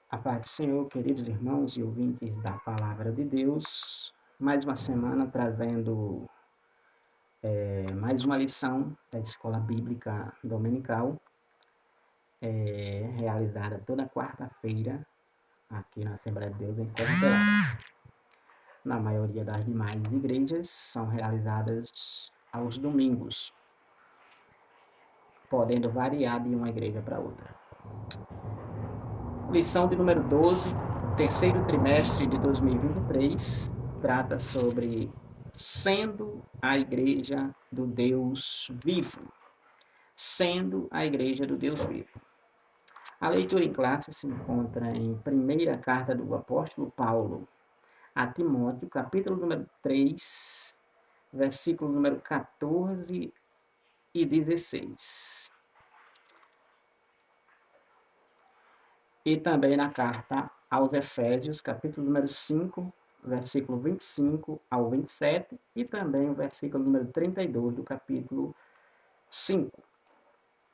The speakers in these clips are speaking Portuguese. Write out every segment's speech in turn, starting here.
A paz do Senhor, queridos irmãos e ouvintes da Palavra de Deus, mais uma semana trazendo mais uma lição da Escola Bíblica Dominical, realizada toda quarta-feira aqui na Assembleia de Deus em Serra Pelada. Na maioria das demais igrejas são realizadas aos domingos, podendo variar de uma igreja para outra. Lição de número 12, terceiro trimestre de 2023, trata sobre sendo a igreja do Deus vivo. Sendo a igreja do Deus vivo. A leitura em classe se encontra em primeira carta do apóstolo Paulo a Timóteo, capítulo número 3, versículo número 14 e 16. E também na carta aos Efésios, capítulo número 5, versículo 25 ao 27, e também o versículo número 32 do capítulo 5.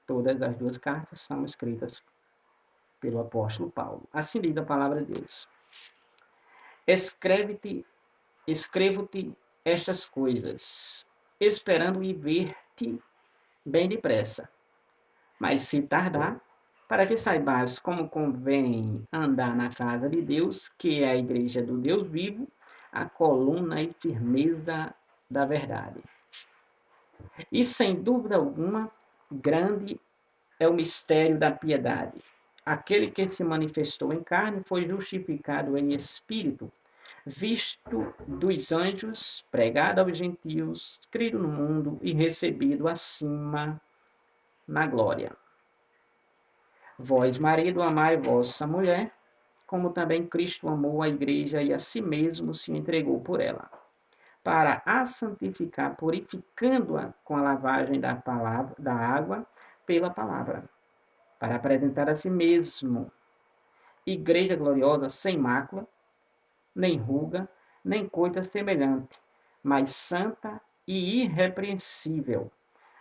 Todas as duas cartas são escritas pelo apóstolo Paulo. Assim diz a palavra de Deus. Escrevo-te estas coisas, esperando ir ver-te bem depressa. Mas se tardar, para que saibas como convém andar na casa de Deus, que é a igreja do Deus vivo, a coluna e firmeza da verdade. E sem dúvida alguma, grande é o mistério da piedade. Aquele que se manifestou em carne foi justificado em espírito, visto dos anjos, pregado aos gentios, crido no mundo e recebido acima na glória. Vós, marido, amai vossa mulher, como também Cristo amou a igreja e a si mesmo se entregou por ela, para a santificar, purificando-a com a lavagem da água pela palavra, para apresentar a si mesmo igreja gloriosa, sem mácula, nem ruga, nem coisa semelhante, mas santa e irrepreensível.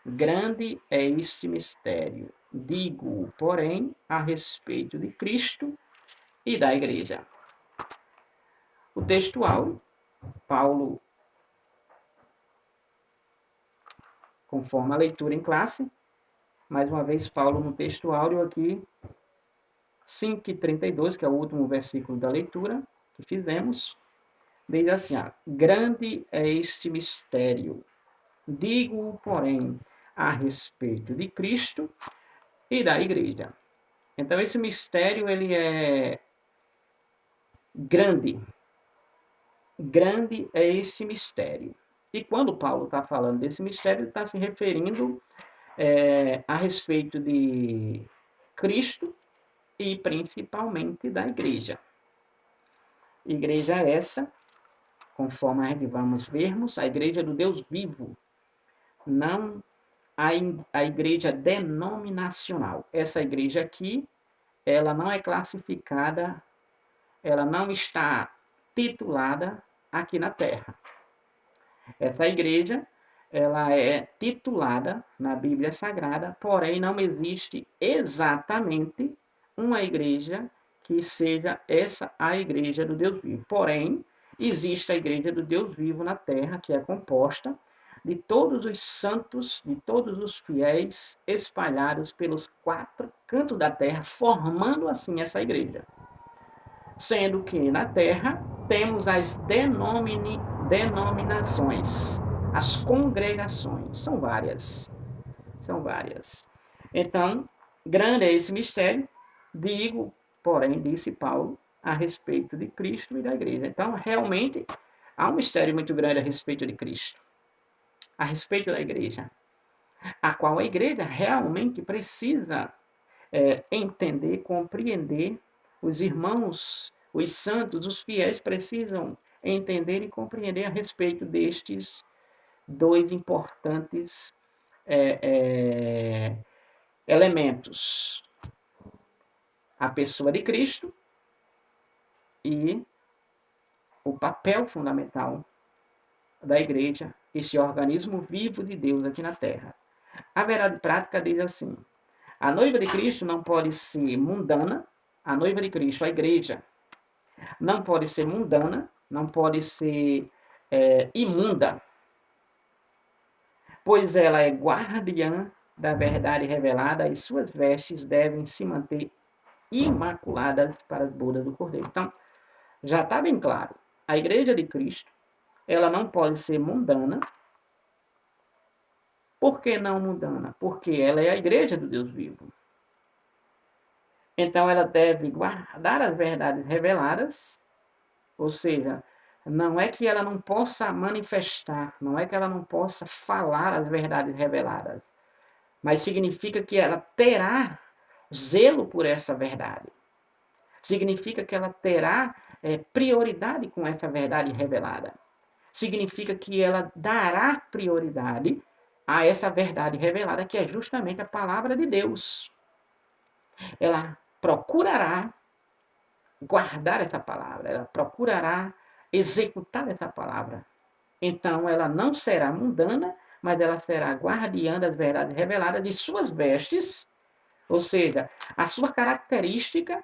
Grande é este mistério. Digo, porém, a respeito de Cristo e da igreja. O textual, Paulo, conforme a leitura em classe, mais uma vez, Paulo no texto áureo aqui, 5:32, que é o último versículo da leitura que fizemos, diz assim, grande é este mistério. Digo, porém, a respeito de Cristo e da igreja. Então, esse mistério, ele é grande. Grande é este mistério. E quando Paulo está falando desse mistério, ele está se referindo a respeito de Cristo e principalmente da igreja. Igreja essa, conforme vamos vermos, a igreja do Deus vivo, não a igreja denominacional. Essa igreja aqui, ela não é classificada, ela não está titulada aqui na Terra. Essa igreja, ela é titulada na Bíblia Sagrada, porém não existe exatamente uma igreja que seja essa a igreja do Deus vivo. Porém, existe a igreja do Deus vivo na Terra, que é composta de todos os santos, de todos os fiéis espalhados pelos 4 cantos da terra, formando assim essa igreja. Sendo que na terra temos as denominações, as congregações, são várias. Então, grande é esse mistério, digo, porém, disse Paulo, a respeito de Cristo e da igreja. Então, realmente, há um mistério muito grande a respeito de Cristo, a respeito da igreja, a qual a igreja realmente precisa entender, compreender. Os irmãos, os santos, os fiéis precisam entender e compreender a respeito destes 2 importantes elementos: a pessoa de Cristo e o papel fundamental da igreja, esse organismo vivo de Deus aqui na Terra. A verdade prática diz assim: a noiva de Cristo não pode ser mundana, a noiva de Cristo, a igreja, não pode ser mundana, não pode ser imunda, pois ela é guardiã da verdade revelada e suas vestes devem se manter imaculadas para as bodas do Cordeiro. Então, já está bem claro. A igreja de Cristo, ela não pode ser mundana. Por que não mundana? Porque ela é a igreja do Deus vivo. Então, ela deve guardar as verdades reveladas, ou seja, não é que ela não possa manifestar, não é que ela não possa falar as verdades reveladas, mas significa que ela terá zelo por essa verdade. Significa que ela terá prioridade com essa verdade revelada. Significa que ela dará prioridade a essa verdade revelada, que é justamente a palavra de Deus. Ela procurará guardar essa palavra, ela procurará executar essa palavra. Então, ela não será mundana, mas ela será guardiã das verdades reveladas de suas vestes, ou seja, a sua característica,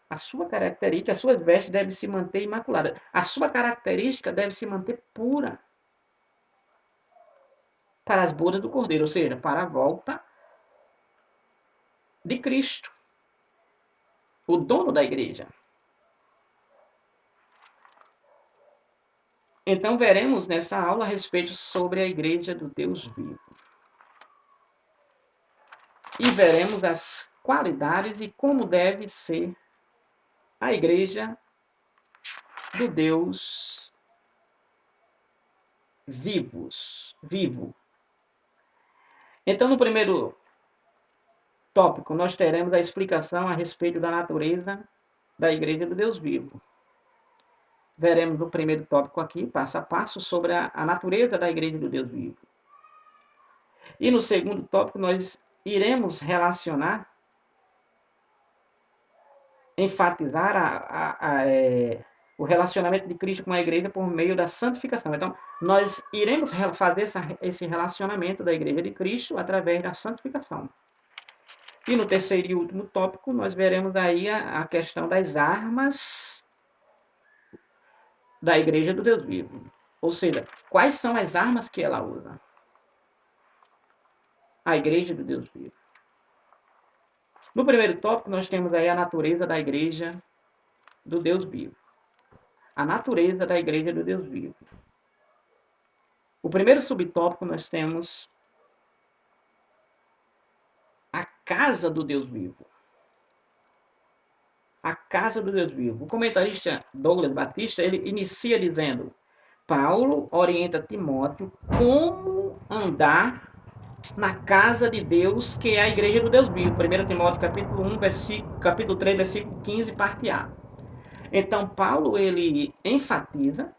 as suas vestes devem se manter imaculadas. A sua característica deve se manter pura para as bodas do Cordeiro, ou seja, para a volta de Cristo, o dono da igreja. Então, veremos nessa aula a respeito sobre a igreja do Deus vivo. E veremos as qualidades e como deve ser a igreja do Deus vivo. Então, no primeiro tópico, nós teremos a explicação a respeito da natureza da igreja do Deus vivo. Veremos no primeiro tópico aqui, passo a passo, sobre a natureza da igreja do Deus vivo. E no segundo tópico, nós iremos relacionar, enfatizar o relacionamento de Cristo com a igreja por meio da santificação. Então, nós iremos fazer esse relacionamento da igreja de Cristo através da santificação. E no terceiro e último tópico, nós veremos aí a questão das armas da igreja do Deus vivo. Ou seja, quais são as armas que ela usa? A igreja do Deus vivo. No primeiro tópico, nós temos aí a natureza da igreja do Deus vivo. A natureza da igreja do Deus vivo. O primeiro subtópico, nós temos a casa do Deus vivo. A casa do Deus vivo. O comentarista Douglas Batista, ele inicia dizendo: Paulo orienta Timóteo como andar na casa de Deus, que é a igreja do Deus vivo. 1 Timóteo capítulo 1, capítulo 3, versículo 15, parte A. Então, Paulo, ele enfatiza,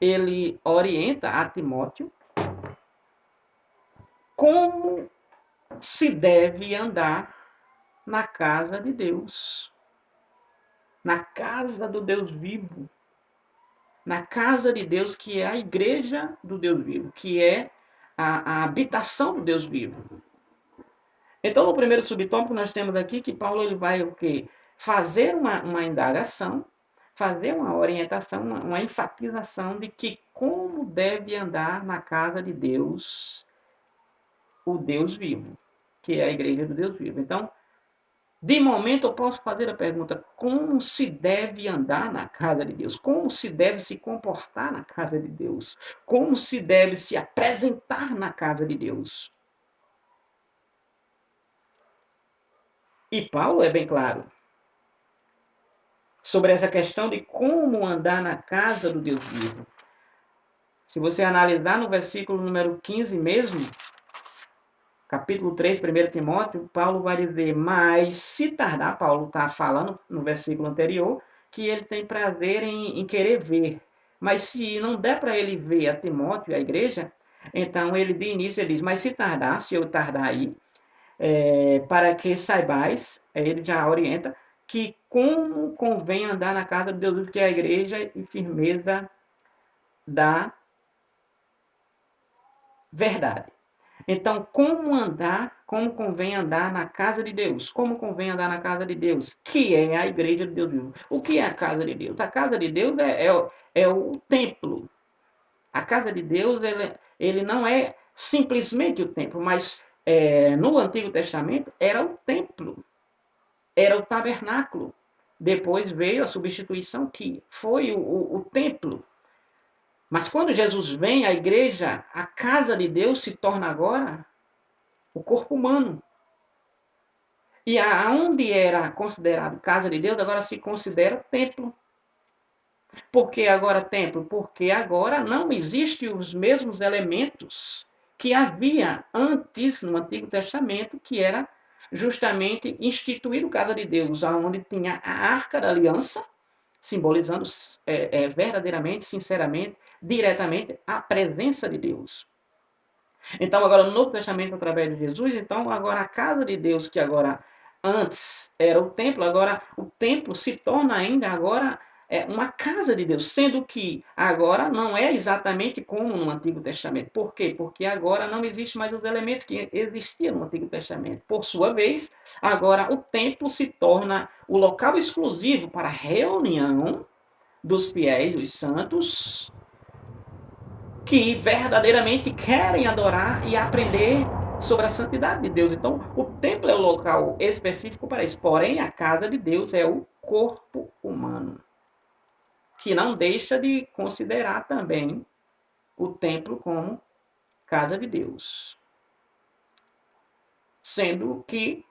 ele orienta a Timóteo como se deve andar na casa de Deus. Na casa do Deus vivo. Na casa de Deus, que é a igreja do Deus vivo, que é a habitação do Deus vivo. Então, no primeiro subtópico, nós temos aqui que Paulo ele vai o quê? Fazer uma indagação, fazer uma orientação, uma enfatização de que como deve andar na casa de Deus, o Deus vivo, que é a igreja do Deus vivo. Então, de momento eu posso fazer a pergunta: como se deve andar na casa de Deus? Como se deve se comportar na casa de Deus? Como se deve se apresentar na casa de Deus? E Paulo é bem claro sobre essa questão de como andar na casa do Deus vivo. Se você analisar no versículo número 15 mesmo, capítulo 3, 1 Timóteo, Paulo vai dizer: mas se tardar, Paulo está falando no versículo anterior, que ele tem prazer em querer ver. Mas se não der para ele ver a Timóteo e a igreja, então ele de início ele diz: mas se tardar, se eu tardar aí, para que saibais, ele já orienta, que como convém andar na casa de Deus, que é a igreja e firmeza da verdade. Então, como andar, como convém andar na casa de Deus? Como convém andar na casa de Deus? Que é a igreja de Deus vivo. O que é a casa de Deus? A casa de Deus é o templo. A casa de Deus, ele não é simplesmente o templo, mas no Antigo Testamento era o templo, era o tabernáculo. Depois veio a substituição que foi o templo. Mas quando Jesus vem, a igreja, a casa de Deus se torna agora o corpo humano. E aonde era considerado casa de Deus, agora se considera templo. Por que agora templo? Porque agora não existem os mesmos elementos que havia antes no Antigo Testamento, que era justamente instituir o casa de Deus, aonde tinha a Arca da Aliança, simbolizando verdadeiramente, sinceramente, diretamente a presença de Deus. Então, agora no Novo Testamento, através de Jesus, então agora a casa de Deus, que agora antes era o templo, agora o templo se torna ainda agora uma casa de Deus, sendo que agora não é exatamente como no Antigo Testamento. Por quê? Porque agora não existe mais os elementos que existiam no Antigo Testamento. Por sua vez, agora o templo se torna o local exclusivo para a reunião dos fiéis, dos santos, que verdadeiramente querem adorar e aprender sobre a santidade de Deus. Então, o templo é o local específico para isso. Porém, a casa de Deus é o corpo humano, que não deixa de considerar também o templo como casa de Deus. Sendo que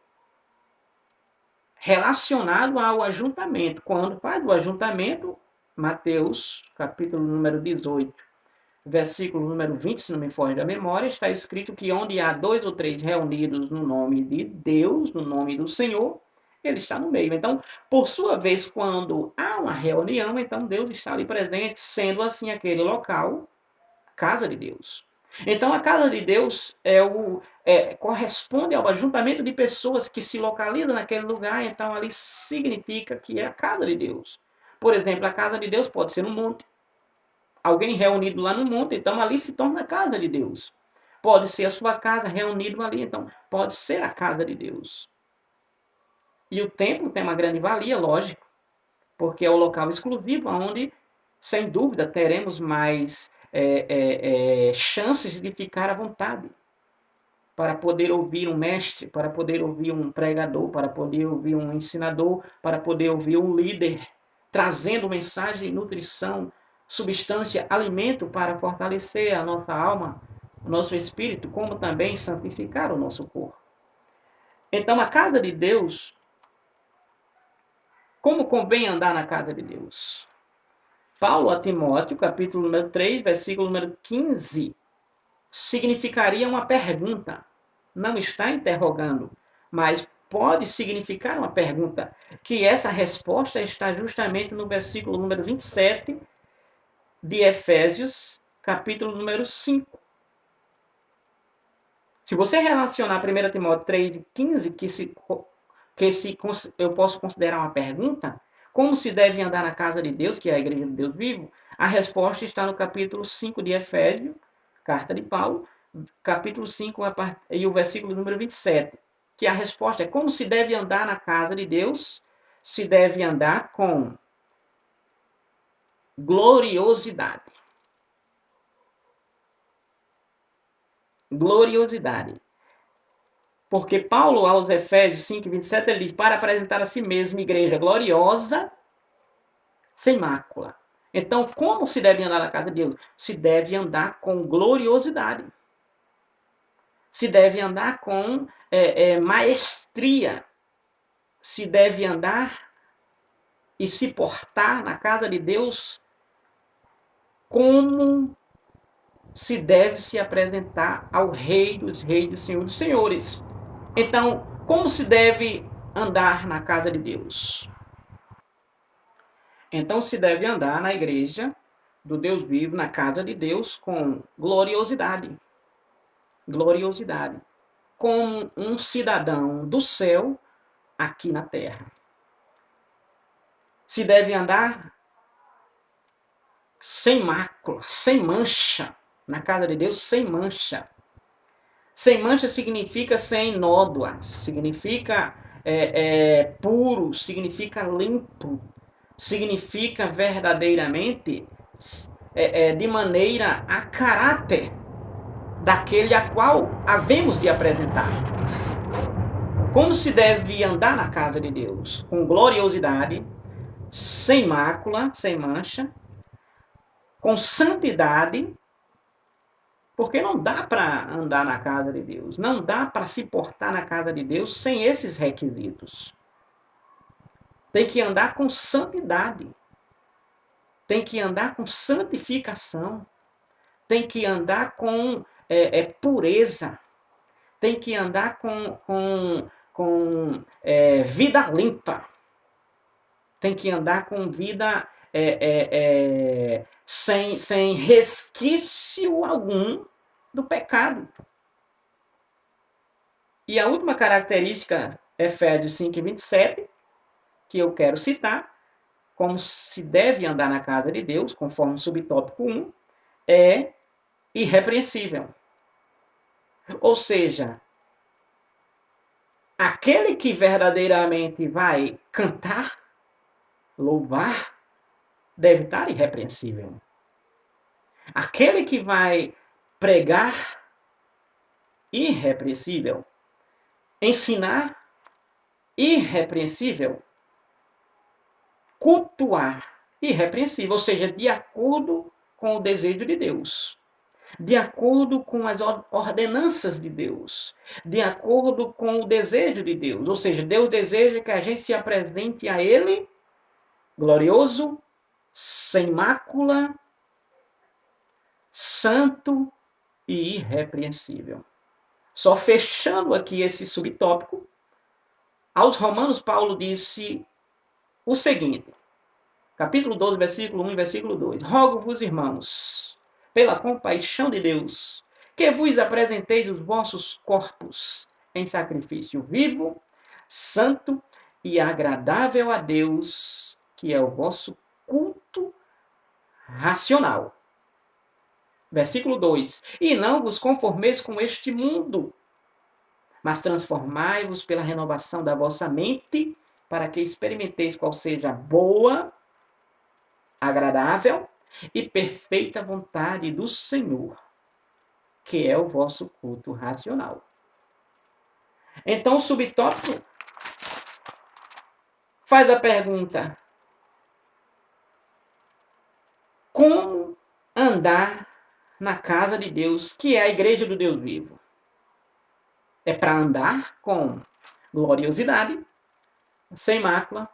relacionado ao ajuntamento. Quando faz o ajuntamento, Mateus, capítulo número 18, versículo número 20, se não me foge da memória, está escrito que onde há 2 ou 3 reunidos no nome de Deus, no nome do Senhor, ele está no meio. Então, por sua vez, quando há uma reunião, então Deus está ali presente, sendo assim aquele local, casa de Deus. Então, a casa de Deus corresponde ao ajuntamento de pessoas que se localizam naquele lugar, então ali significa que é a casa de Deus. Por exemplo, a casa de Deus pode ser no monte, alguém reunido lá no monte, então ali se torna a casa de Deus. Pode ser a sua casa reunido ali, então pode ser a casa de Deus. E o templo tem uma grande valia, lógico, porque é o local exclusivo onde, sem dúvida, teremos mais chances de ficar à vontade para poder ouvir um mestre, para poder ouvir um pregador, para poder ouvir um ensinador, para poder ouvir um líder, trazendo mensagem, nutrição, substância, alimento para fortalecer a nossa alma, o nosso espírito, como também santificar o nosso corpo. Então, a casa de Deus, como convém andar na casa de Deus? Paulo a Timóteo, capítulo número 3, versículo número 15, significaria uma pergunta. Não está interrogando, mas pode significar uma pergunta, que essa resposta está justamente no versículo número 27 de Efésios, capítulo número 5. Se você relacionar 1 Timóteo 3,15, eu posso considerar uma pergunta, como se deve andar na casa de Deus, que é a igreja de Deus vivo, a resposta está no capítulo 5 de Efésios, carta de Paulo, capítulo 5 e o versículo número 27, que a resposta é como se deve andar na casa de Deus, se deve andar com gloriosidade. Gloriosidade. Porque Paulo, aos Efésios 5, 27, ele diz, para apresentar a si mesmo igreja gloriosa, sem mácula. Então, como se deve andar na casa de Deus? Se deve andar com gloriosidade. Se deve andar com maestria. Se deve andar e se portar na casa de Deus como se deve se apresentar ao Rei dos Reis, do Senhor dos Senhores. Então, como se deve andar na casa de Deus? Então, se deve andar na igreja do Deus vivo, na casa de Deus, com gloriosidade. Gloriosidade. Como um cidadão do céu aqui na terra. Se deve andar sem mácula, sem mancha, na casa de Deus, sem mancha. Sem mancha significa sem nódoa, significa puro, significa limpo, significa verdadeiramente de maneira a caráter daquele a qual havemos de apresentar. Como se deve andar na casa de Deus? Com gloriosidade, sem mácula, sem mancha, com santidade, porque não dá para andar na casa de Deus, não dá para se portar na casa de Deus sem esses requisitos. Tem que andar com santidade, tem que andar com santificação, tem que andar com pureza, tem que andar com vida limpa, tem que andar com vida sem resquício algum do pecado. E a última característica, Efésios 5:27, que eu quero citar, como se deve andar na casa de Deus, conforme o subtópico 1, é irrepreensível. Ou seja, aquele que verdadeiramente vai cantar, louvar, deve estar irrepreensível. Aquele que vai pregar, irrepreensível. Ensinar, irrepreensível. Cultuar, irrepreensível. Ou seja, de acordo com o desejo de Deus. De acordo com as ordenanças de Deus, de acordo com o desejo de Deus. Ou seja, Deus deseja que a gente se apresente a Ele glorioso, sem mácula, santo e irrepreensível. Só fechando aqui esse subtópico, aos Romanos, Paulo disse o seguinte, capítulo 12, versículo 1 e versículo 2. Rogo-vos, irmãos, pela compaixão de Deus, que vos apresenteis os vossos corpos em sacrifício vivo, santo e agradável a Deus, que é o vosso culto racional. Versículo 2. E não vos conformeis com este mundo, mas transformai-vos pela renovação da vossa mente, para que experimenteis qual seja a boa, agradável e perfeita vontade do Senhor, que é o vosso culto racional. Então, o subtópico faz a pergunta: como andar na casa de Deus, que é a igreja do Deus vivo? É para andar com gloriosidade, sem mácula,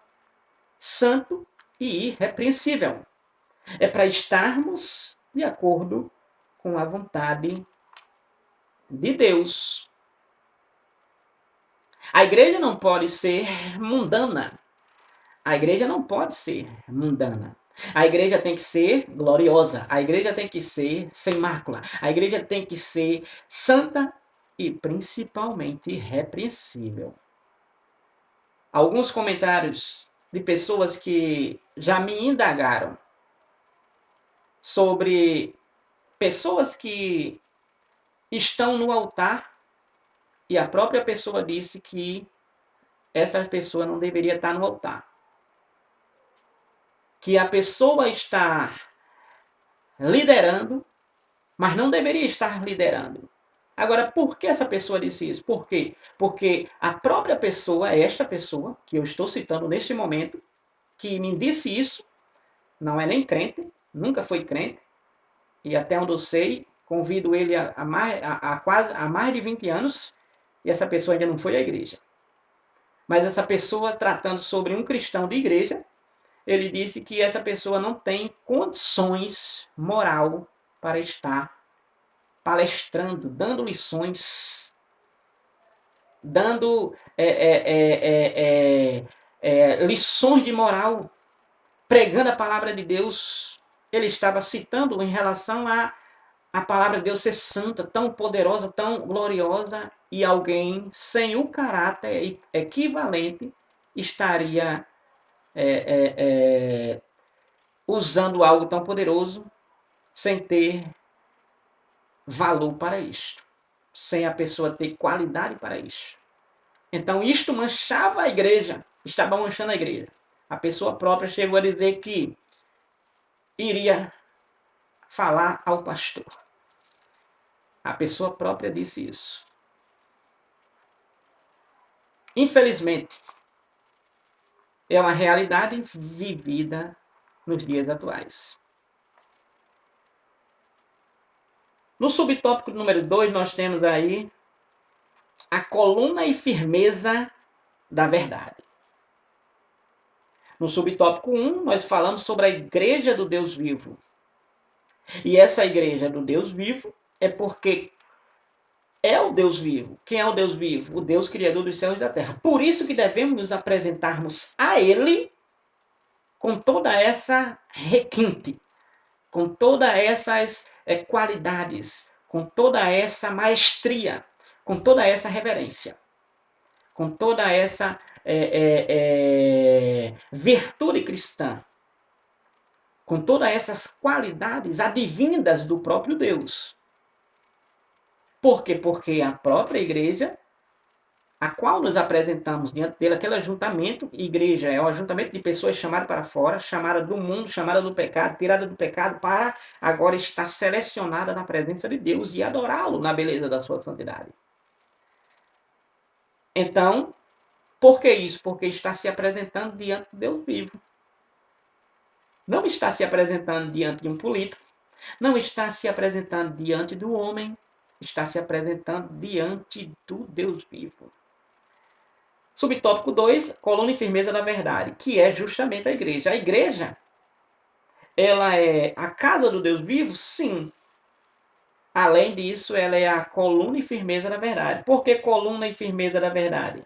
santo e irrepreensível. É para estarmos de acordo com a vontade de Deus. A igreja não pode ser mundana. A igreja não pode ser mundana. A igreja tem que ser gloriosa. A igreja tem que ser sem mácula. A igreja tem que ser santa e principalmente irrepreensível. Alguns comentários de pessoas que já me indagaram sobre pessoas que estão no altar e a própria pessoa disse que essa pessoa não deveria estar no altar. Que a pessoa está liderando, mas não deveria estar liderando. Agora, por que essa pessoa disse isso? Por quê? Porque a própria pessoa, esta pessoa, que eu estou citando neste momento, que me disse isso, não é nem crente, nunca foi crente, e até onde eu sei, convido ele há mais de 20 anos, e essa pessoa ainda não foi à igreja. Mas essa pessoa, tratando sobre um cristão de igreja, ele disse que essa pessoa não tem condições moral para estar palestrando, dando lições, dando lições de moral, pregando a palavra de Deus. Ele estava citando em relação a palavra de Deus ser santa, tão poderosa, tão gloriosa, e alguém sem o caráter equivalente estaria usando algo tão poderoso sem ter valor para isto. sem a pessoa ter qualidade para isso. Então, isto manchava a igreja, estava manchando a igreja. A pessoa própria chegou a dizer que iria falar ao pastor. A pessoa própria disse isso. Infelizmente, é uma realidade vivida nos dias atuais. No subtópico número 2, nós temos aí a coluna e firmeza da verdade. No subtópico 1, nós falamos sobre a igreja do Deus vivo. E essa igreja do Deus vivo é porque é o Deus vivo. Quem é o Deus vivo? O Deus criador dos céus e da terra. Por isso que devemos nos apresentarmos a Ele com toda essa requinte, com todas essas qualidades, com toda essa maestria, com toda essa reverência, com toda essa virtude cristã, com todas essas qualidades advindas do próprio Deus. Por quê? Porque a própria igreja, a qual nos apresentamos diante dele, aquele ajuntamento, igreja é um ajuntamento de pessoas chamadas para fora, chamada do mundo, chamada do pecado, tirada do pecado, para agora estar selecionada na presença de Deus e adorá-lo na beleza da sua santidade. Então, por que isso? Porque está se apresentando diante de Deus vivo. Não está se apresentando diante de um político, não está se apresentando diante do homem, está se apresentando diante do Deus vivo. Subtópico 2, coluna e firmeza da verdade, que é justamente a igreja. A igreja, ela é a casa do Deus vivo? Sim. Além disso, ela é a coluna e firmeza da verdade. Por que coluna e firmeza da verdade?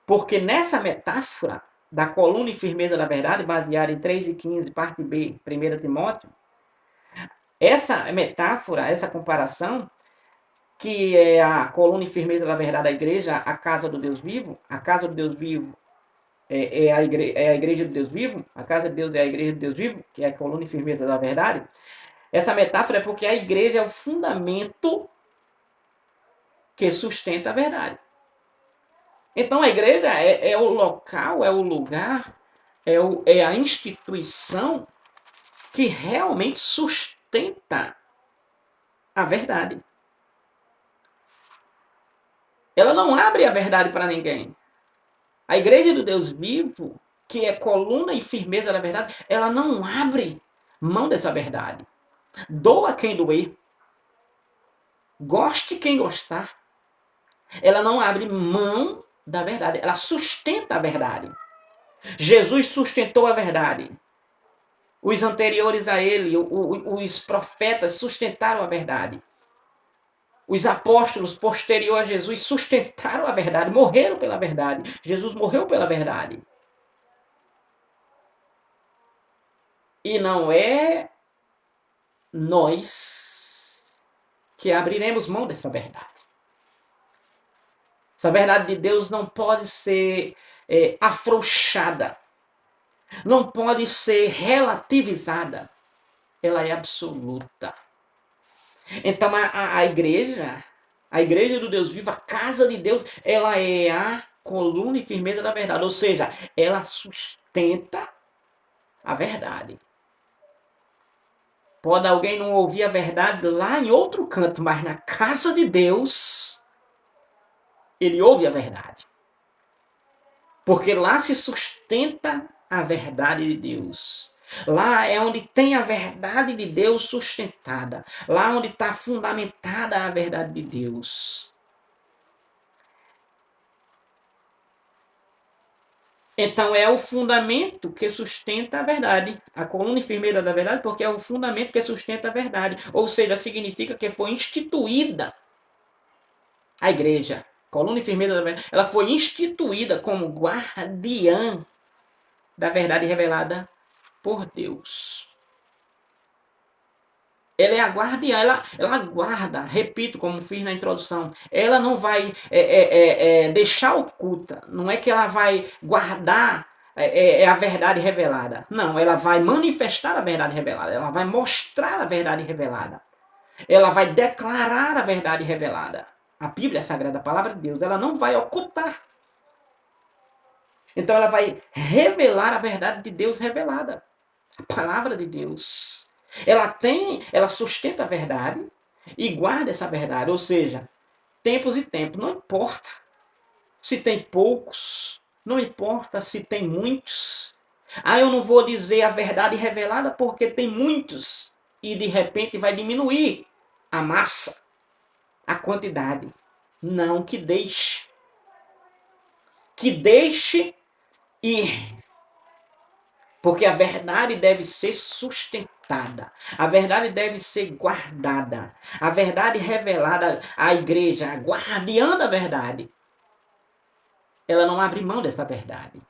Porque nessa metáfora da coluna e firmeza da verdade, baseada em 3:15, parte B, 1 Timóteo, essa metáfora, essa comparação, que é a coluna e firmeza da verdade da igreja, a casa do Deus vivo, a casa do Deus vivo é a igreja do Deus vivo, a casa de Deus é a igreja do Deus vivo, que é a coluna e firmeza da verdade. Essa metáfora é porque a igreja é o fundamento que sustenta a verdade. Então a igreja é o local, é o lugar, é a instituição que realmente sustenta a verdade. Ela não abre a verdade para ninguém. A igreja do Deus vivo, que é coluna e firmeza da verdade, ela não abre mão dessa verdade. Doa quem doer. Goste quem gostar. Ela não abre mão da verdade. Ela sustenta a verdade. Jesus sustentou a verdade. Os anteriores a ele, os profetas, sustentaram a verdade. Os apóstolos posterior a Jesus sustentaram a verdade, morreram pela verdade. Jesus morreu pela verdade. E não é nós que abriremos mão dessa verdade. Essa verdade de Deus não pode ser afrouxada. Não pode ser relativizada. Ela é absoluta. Então a igreja do Deus vivo, a casa de Deus, ela é a coluna e firmeza da verdade. Ou seja, ela sustenta a verdade. Pode alguém não ouvir a verdade lá em outro canto, mas na casa de Deus, ele ouve a verdade. Porque lá se sustenta a verdade de Deus. Lá é onde tem a verdade de Deus sustentada. Lá onde está fundamentada a verdade de Deus. Então é o fundamento que sustenta a verdade. A coluna e firmeza da verdade, porque é o fundamento que sustenta a verdade. Ou seja, significa que foi instituída a igreja. Coluna e firmeza da verdade. Ela foi instituída como guardiã da verdade revelada por Deus. Ela é a guardiã, ela guarda, repito, como fiz na introdução, ela não vai deixar oculta, não é que ela vai guardar a verdade revelada. Não, ela vai manifestar a verdade revelada, ela vai mostrar a verdade revelada. Ela vai declarar a verdade revelada. A Bíblia Sagrada, a palavra de Deus, ela não vai ocultar. Então ela vai revelar a verdade de Deus revelada. A palavra de Deus. Ela sustenta a verdade e guarda essa verdade. Ou seja, tempos e tempos, não importa se tem poucos, não importa se tem muitos. Eu não vou dizer a verdade revelada porque tem muitos e de repente vai diminuir a massa, a quantidade. Não, que deixe. Que deixe ir. Porque a verdade deve ser sustentada. A verdade deve ser guardada. A verdade revelada à igreja, a guardiã da verdade. Ela não abre mão dessa verdade.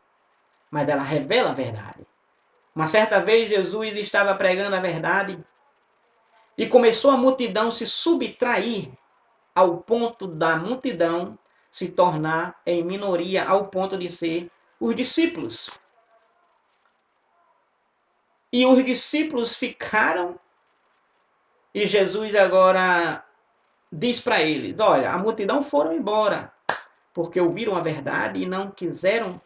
Mas ela revela a verdade. Uma certa vez Jesus estava pregando a verdade e começou a multidão se subtrair ao ponto da multidão se tornar em minoria, ao ponto de ser os discípulos. E os discípulos ficaram e Jesus agora diz para eles, olha, a multidão foram embora porque ouviram a verdade e não quiseram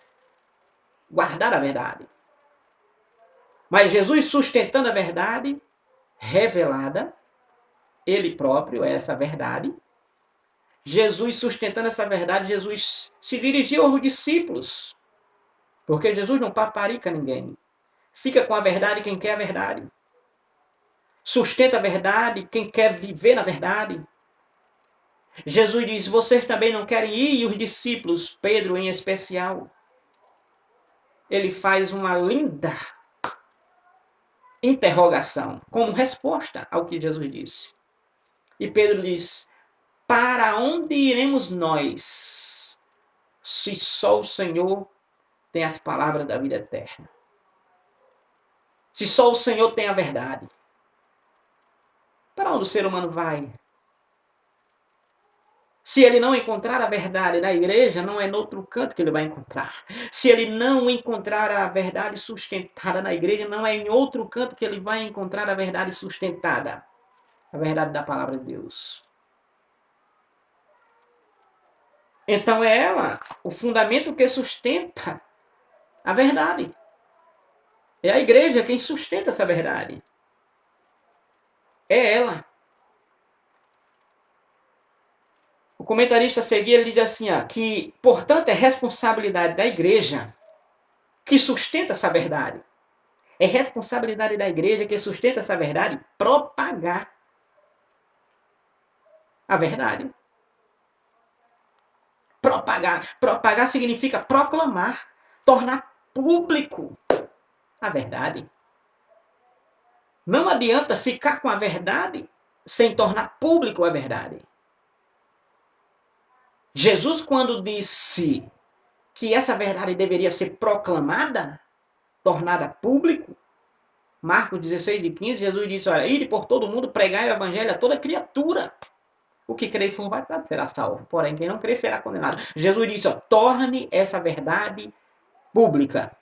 guardar a verdade. Mas Jesus sustentando a verdade revelada, ele próprio é essa verdade. Jesus sustentando essa verdade, Jesus se dirigiu aos discípulos. Porque Jesus não paparica ninguém. Fica com a verdade quem quer a verdade. Sustenta a verdade quem quer viver na verdade. Jesus diz, vocês também não querem ir? E os discípulos, Pedro em especial, ele faz uma linda interrogação, como resposta ao que Jesus disse. E Pedro diz, para onde iremos nós, se só o Senhor tem as palavras da vida eterna? Se só o Senhor tem a verdade. Para onde o ser humano vai? Se ele não encontrar a verdade na igreja, não é no outro canto que ele vai encontrar. Se ele não encontrar a verdade sustentada na igreja, não é em outro canto que ele vai encontrar a verdade sustentada. A verdade da palavra de Deus. Então é ela o fundamento que sustenta a verdade. É a igreja quem sustenta essa verdade. É ela. O comentarista a seguir, ele diz assim, que, portanto, é responsabilidade da igreja que sustenta essa verdade. É responsabilidade da igreja que sustenta essa verdade propagar a verdade. Propagar. Propagar significa proclamar, tornar público a verdade. Não adianta ficar com a verdade sem tornar público a verdade. Jesus, quando disse que essa verdade deveria ser proclamada, tornada público, Marcos 16:15, Jesus disse, olha, ide por todo mundo, pregai o evangelho a toda criatura. O que crer e for batizado será salvo, porém quem não crer será condenado. Jesus disse, torne essa verdade pública.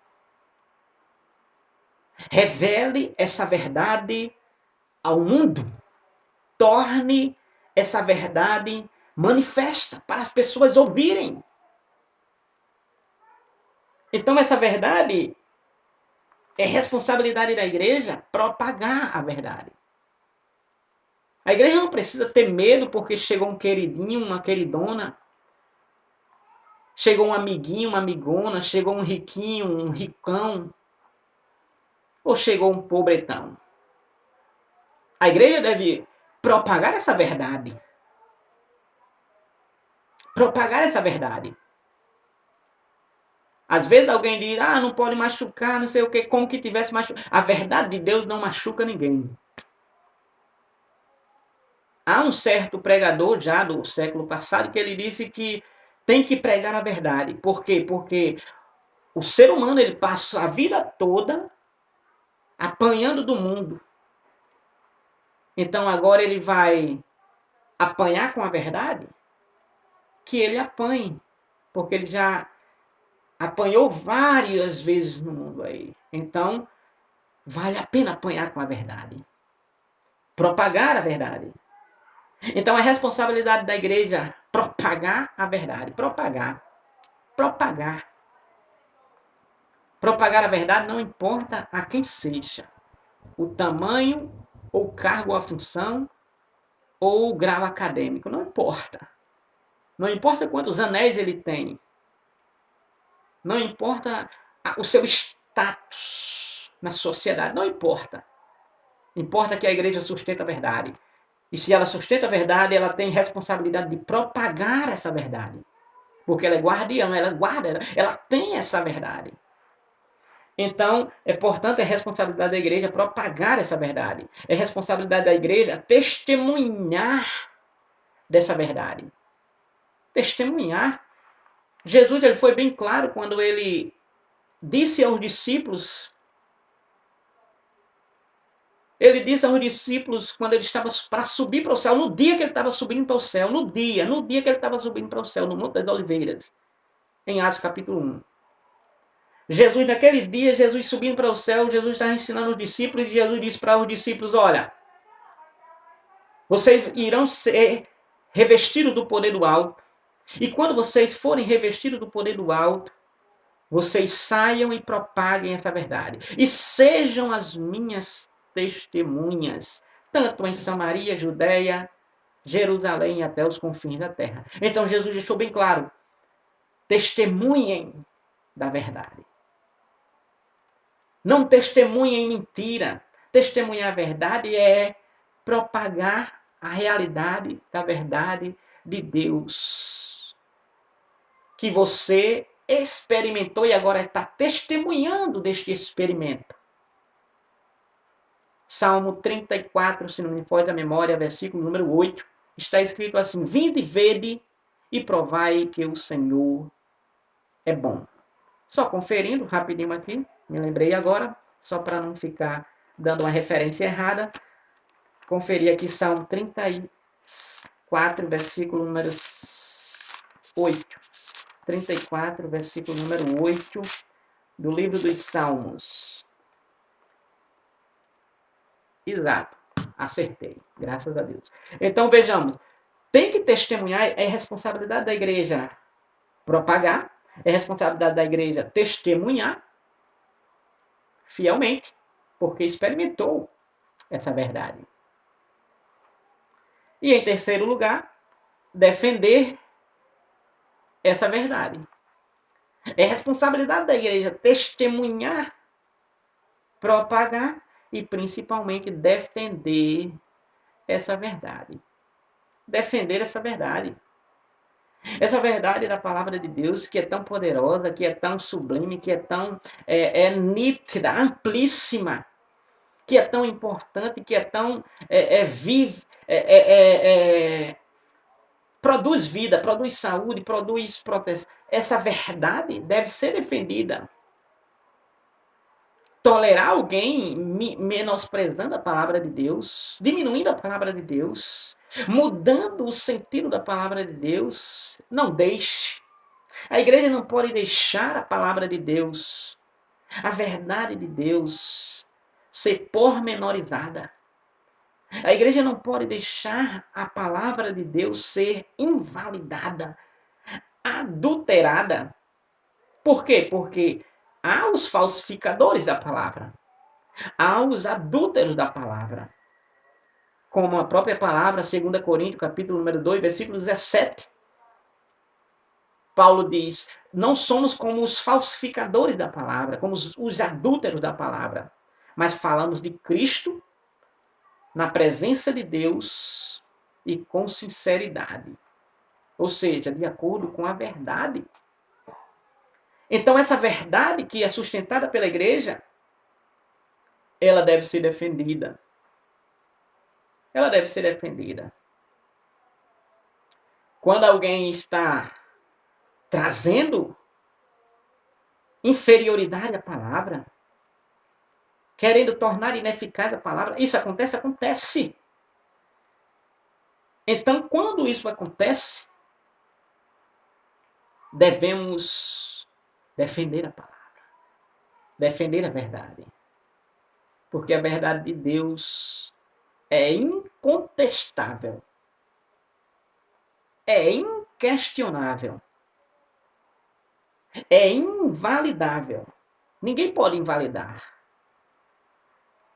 Revele essa verdade ao mundo. Torne essa verdade manifesta para as pessoas ouvirem. Então essa verdade é responsabilidade da igreja propagar a verdade. A igreja não precisa ter medo porque chegou um queridinho, uma queridona, chegou um amiguinho, uma amigona, chegou um riquinho, um ricão, ou chegou um pobretão. A igreja deve propagar essa verdade. Propagar essa verdade. Às vezes alguém diz, não pode machucar, não sei o que, como que tivesse machucado. A verdade de Deus não machuca ninguém. Há um certo pregador já do século passado que ele disse que tem que pregar a verdade. Por quê? Porque o ser humano ele passa a vida toda apanhando do mundo. Então agora ele vai apanhar com a verdade? Que ele apanhe. Porque ele já apanhou várias vezes no mundo aí. Então, vale a pena apanhar com a verdade. Propagar a verdade. Então, a responsabilidade da igreja é propagar a verdade. Propagar. Propagar. Propagar a verdade não importa a quem seja. O tamanho, ou o cargo, ou a função, ou o grau acadêmico. Não importa. Não importa quantos anéis ele tem. Não importa o seu status na sociedade. Não importa. Importa que a igreja sustenta a verdade. E se ela sustenta a verdade, ela tem responsabilidade de propagar essa verdade. Porque ela é guardiã, ela guarda, ela tem essa verdade. Então, portanto, é responsabilidade da igreja propagar essa verdade. É responsabilidade da igreja testemunhar dessa verdade. Testemunhar. Jesus ele foi bem claro quando ele disse aos discípulos. Ele disse aos discípulos quando ele estava para subir para o céu, no dia que ele estava subindo para o céu, no dia que ele estava subindo para o céu, no Monte das Oliveiras, em Atos capítulo 1. Jesus, naquele dia, Jesus subindo para o céu, Jesus estava ensinando os discípulos e Jesus disse para os discípulos, olha, vocês irão ser revestidos do poder do alto. E quando vocês forem revestidos do poder do alto, vocês saiam e propaguem essa verdade. E sejam as minhas testemunhas, tanto em Samaria, Judeia, Jerusalém e até os confins da terra. Então Jesus deixou bem claro, testemunhem da verdade. Não testemunhem mentira. Testemunhar a verdade é propagar a realidade da verdade de Deus. Que você experimentou e agora está testemunhando deste experimento. Salmo 34, se não me falha a memória, versículo número 8, está escrito assim, vinde e vede e provai que o Senhor é bom. Só conferindo rapidinho aqui, me lembrei agora, só para não ficar dando uma referência errada, conferir aqui Salmo 34, versículo número 8. 34, versículo número 8 do livro dos Salmos. Exato, acertei, graças a Deus. Então vejamos, tem que testemunhar, é responsabilidade da igreja propagar, é responsabilidade da igreja testemunhar fielmente, porque experimentou essa verdade. E em terceiro lugar, defender essa verdade. É responsabilidade da igreja testemunhar, propagar e principalmente defender essa verdade. Defender essa verdade. Essa verdade da palavra de Deus que é tão poderosa, que é tão sublime, que é tão nítida, amplíssima, que é tão importante, que é tão viva, produz vida, produz saúde, produz proteção. Essa verdade deve ser defendida. Tolerar alguém menosprezando a palavra de Deus, diminuindo a palavra de Deus, mudando o sentido da palavra de Deus, não deixe. A igreja não pode deixar a palavra de Deus, a verdade de Deus, ser pormenorizada. A igreja não pode deixar a palavra de Deus ser invalidada, adulterada. Por quê? Porque há os falsificadores da palavra, há os adúlteros da palavra. Como a própria palavra, 2 Coríntios, capítulo número 2, versículo 17. Paulo diz, não somos como os falsificadores da palavra, como os adúlteros da palavra, mas falamos de Cristo na presença de Deus e com sinceridade. Ou seja, de acordo com a verdade. Então, essa verdade que é sustentada pela igreja, ela deve ser defendida. Ela deve ser defendida. Quando alguém está trazendo inferioridade à palavra, querendo tornar ineficaz a palavra, isso acontece? Acontece. Então, quando isso acontece, devemos defender a palavra, defender a verdade. Porque a verdade de Deus é incontestável. é inquestionável, é invalidável. Ninguém pode invalidar,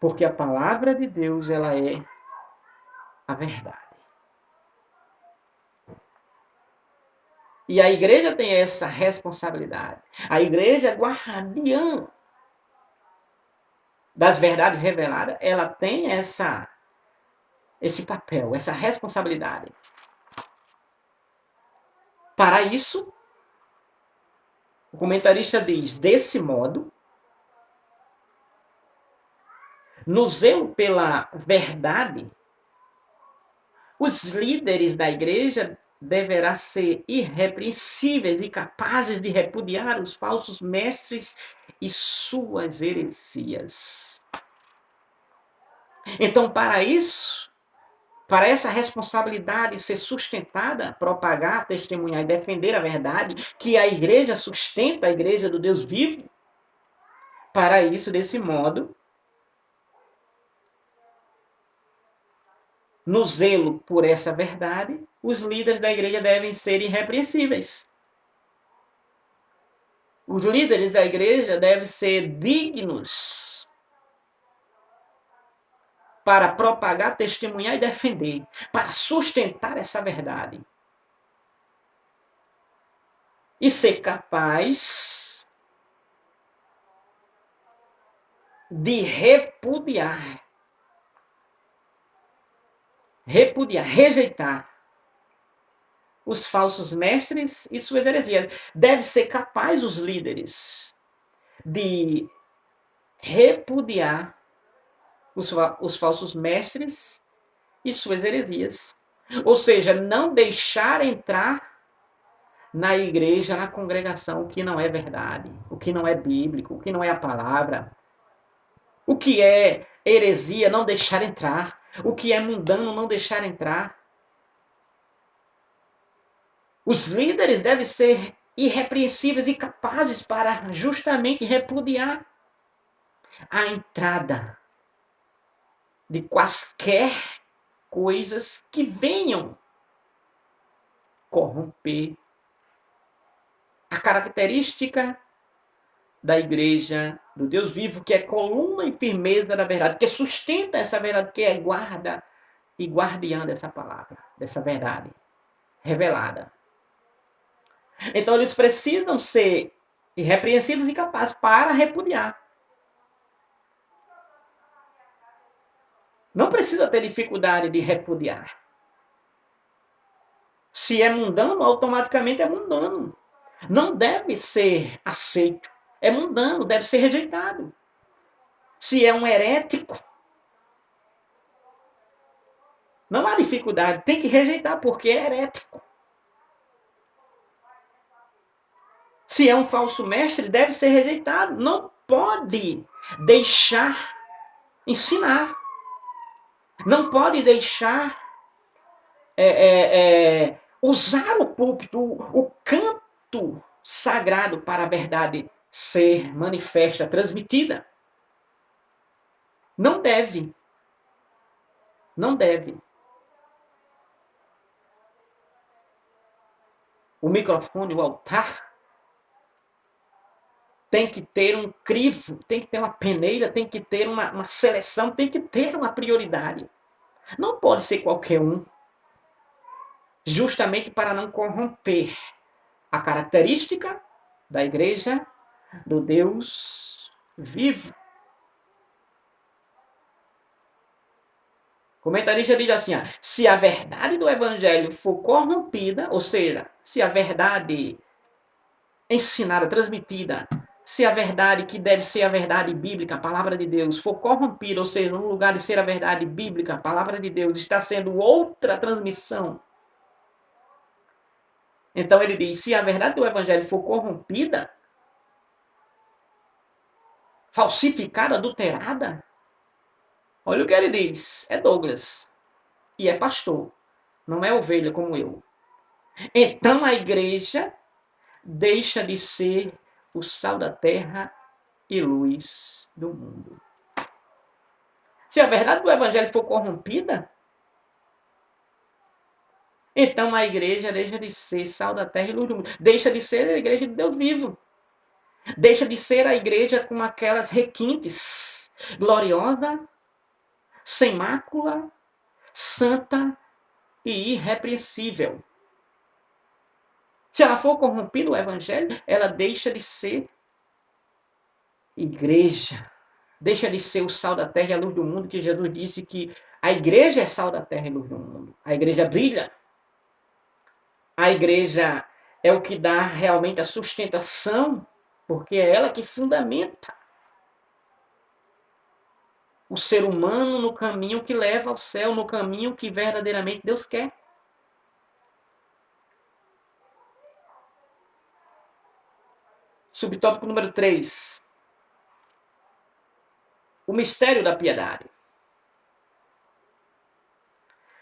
porque a palavra de Deus, ela é a verdade. E a igreja tem essa responsabilidade. A igreja é guardiã das verdades reveladas, ela tem esse papel, essa responsabilidade. Para isso, o comentarista diz, desse modo, no zelo pela verdade, os líderes da igreja deverão ser irrepreensíveis e capazes de repudiar os falsos mestres e suas heresias. Então, para isso, para essa responsabilidade ser sustentada, propagar, testemunhar e defender a verdade, que a igreja sustenta, a igreja do Deus vivo, para isso, desse modo, no zelo por essa verdade, os líderes da igreja devem ser irrepreensíveis. Os líderes da igreja devem ser dignos para propagar, testemunhar e defender, para sustentar essa verdade. E ser capaz de rejeitar os falsos mestres e suas heresias. Deve ser capaz os líderes de repudiar os falsos mestres e suas heresias. Ou seja, não deixar entrar na igreja, na congregação, o que não é verdade, o que não é bíblico, o que não é a palavra. O que é heresia, não deixar entrar. O que é mundano, não deixar entrar. Os líderes devem ser irrepreensíveis e capazes para justamente repudiar a entrada de quaisquer coisas que venham corromper a característica da igreja do Deus vivo, que é coluna e firmeza da verdade, que sustenta essa verdade, que é guarda e guardiã dessa palavra, dessa verdade revelada. Então eles precisam ser irrepreensíveis e capazes para repudiar. Não precisa ter dificuldade de repudiar. Se é mundano, automaticamente é mundano. Não deve ser aceito. É mundano, deve ser rejeitado. Se é um herético, não há dificuldade, tem que rejeitar, porque é herético. Se é um falso mestre, deve ser rejeitado. Não pode deixar ensinar. Não pode deixar usar o púlpito, o canto sagrado para a verdade ser manifesta, transmitida. Não deve. Não deve. O microfone, o altar, tem que ter um crivo, tem que ter uma peneira, tem que ter uma seleção, tem que ter uma prioridade. Não pode ser qualquer um, justamente para não corromper a característica da igreja do Deus vivo. O comentarista diz assim, se a verdade do evangelho for corrompida, ou seja, se a verdade ensinada, transmitida, se a verdade que deve ser a verdade bíblica, a palavra de Deus, for corrompida, ou seja, no lugar de ser a verdade bíblica, a palavra de Deus, está sendo outra transmissão. Então ele diz, se a verdade do evangelho for corrompida, falsificada, adulterada, olha o que ele diz, é Douglas, e é pastor, não é ovelha como eu. Então a igreja deixa de ser o sal da terra e luz do mundo. Se a verdade do evangelho for corrompida, Então a igreja deixa de ser sal da terra e luz do mundo. Deixa de ser a igreja de Deus vivo. Deixa de ser a igreja com aquelas requintes, gloriosa, sem mácula, santa e irrepreensível. Se ela for corrompida o evangelho, ela deixa de ser igreja. Deixa de ser o sal da terra e a luz do mundo, que Jesus disse que a igreja é sal da terra e luz do mundo. A igreja brilha. A igreja é o que dá realmente a sustentação, porque é ela que fundamenta o ser humano no caminho que leva ao céu, no caminho que verdadeiramente Deus quer. Subtópico número 3. O mistério da piedade.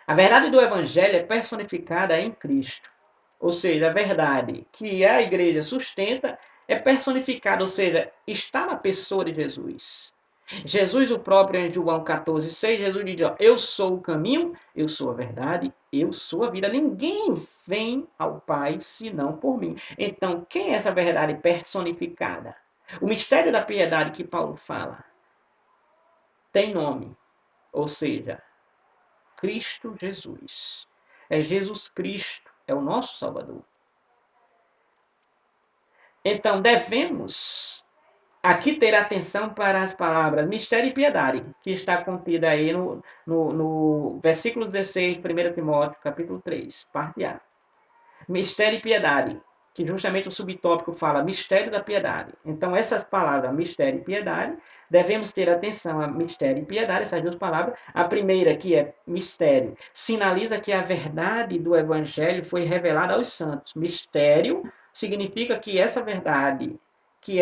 A verdade do evangelho é personificada em Cristo. Ou seja, a verdade que a igreja sustenta é personificada, ou seja, está na pessoa de Jesus. Jesus, o próprio, em João 14,6, Jesus diz: ó, eu sou o caminho, eu sou a verdade, eu sou a vida. Ninguém vem ao Pai senão por mim. Então, quem é essa verdade personificada? O mistério da piedade que Paulo fala tem nome, ou seja, Cristo Jesus. É Jesus Cristo, é o nosso Salvador. Então, devemos aqui ter atenção para as palavras mistério e piedade, que está contida aí no versículo 16, 1 Timóteo, capítulo 3, parte A. Mistério e piedade, que justamente o subtópico fala mistério da piedade. Então, essas palavras, mistério e piedade, devemos ter atenção a mistério e piedade, essas duas palavras. A primeira, que é mistério, sinaliza que a verdade do evangelho foi revelada aos santos. Mistério significa que essa verdade, que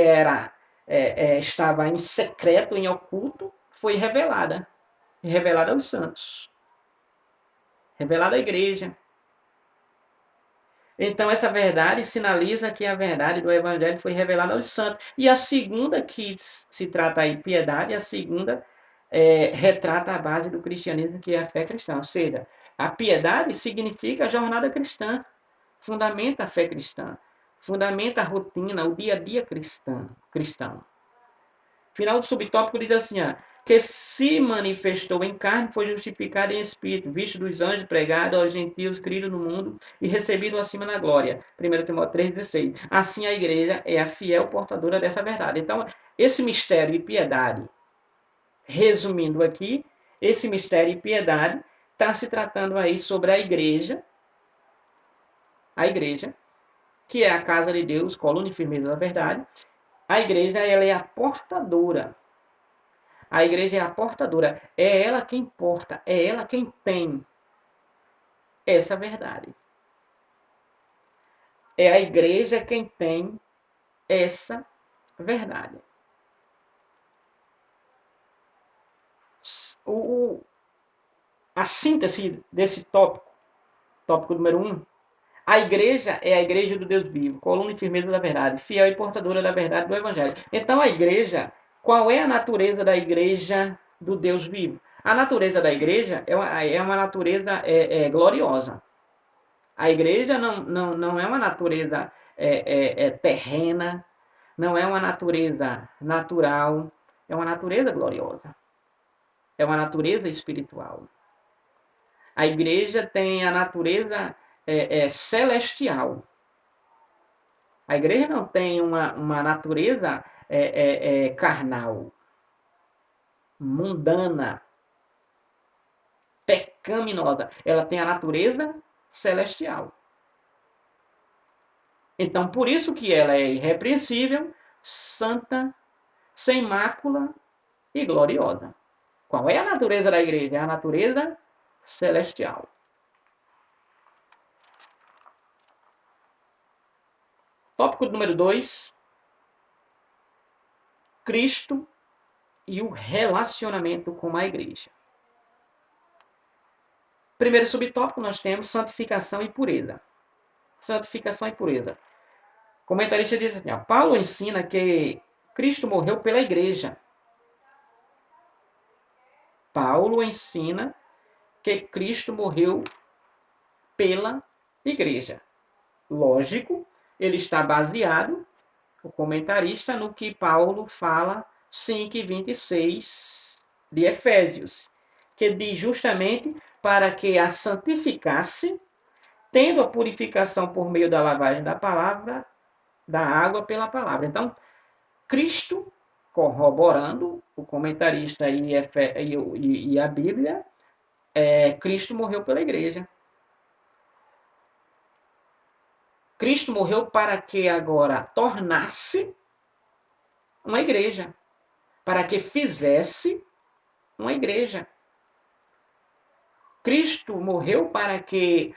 estava em secreto, em oculto, foi revelada aos santos, revelada à igreja. Então, essa verdade sinaliza que a verdade do evangelho foi revelada aos santos. E a segunda, que se trata aí piedade, a segunda retrata a base do cristianismo, que é a fé cristã. Ou seja, a piedade significa a jornada cristã, fundamenta a fé cristã, fundamenta a rotina, o dia a dia cristão. Final do subtópico diz assim, que se manifestou em carne, foi justificado em espírito, visto dos anjos, pregado aos gentios, crido no mundo e recebido acima na glória. 1 Timóteo 3,16. Assim a igreja é a fiel portadora dessa verdade. Então, esse mistério e piedade, resumindo aqui, esse mistério e piedade está se tratando aí sobre a igreja, que é a casa de Deus, coluna e firmeza da verdade. A igreja, ela é a portadora. A igreja é a portadora. É ela quem porta. É ela quem tem essa verdade. É a igreja quem tem essa verdade. A síntese desse tópico número 1, a igreja é a igreja do Deus vivo, coluna e firmeza da verdade, fiel e portadora da verdade do evangelho. Então a igreja, qual é a natureza da igreja do Deus vivo? A natureza da igreja é uma natureza gloriosa. A igreja não é uma natureza terrena, não é uma natureza natural, é uma natureza gloriosa. É uma natureza espiritual. A igreja tem a natureza celestial. A igreja não tem uma natureza carnal, mundana, pecaminosa. Ela tem a natureza celestial. Então, por isso que ela é irrepreensível, santa, sem mácula e gloriosa. Qual é a natureza da igreja? É a natureza celestial. Tópico número 2. Cristo e o relacionamento com a igreja. Primeiro subtópico, nós temos santificação e pureza. Santificação e pureza. O comentarista diz assim, Paulo ensina que Cristo morreu pela igreja. Paulo ensina que Cristo morreu pela igreja. Lógico, ele está baseado, o comentarista, no que Paulo fala 5:26 de Efésios, que diz justamente para que a santificasse, tendo a purificação por meio da lavagem da palavra, da água pela palavra. Então, Cristo, corroborando o comentarista e a Bíblia, Cristo morreu pela igreja. Cristo morreu para que agora tornasse uma igreja, para que fizesse uma igreja. Cristo morreu para que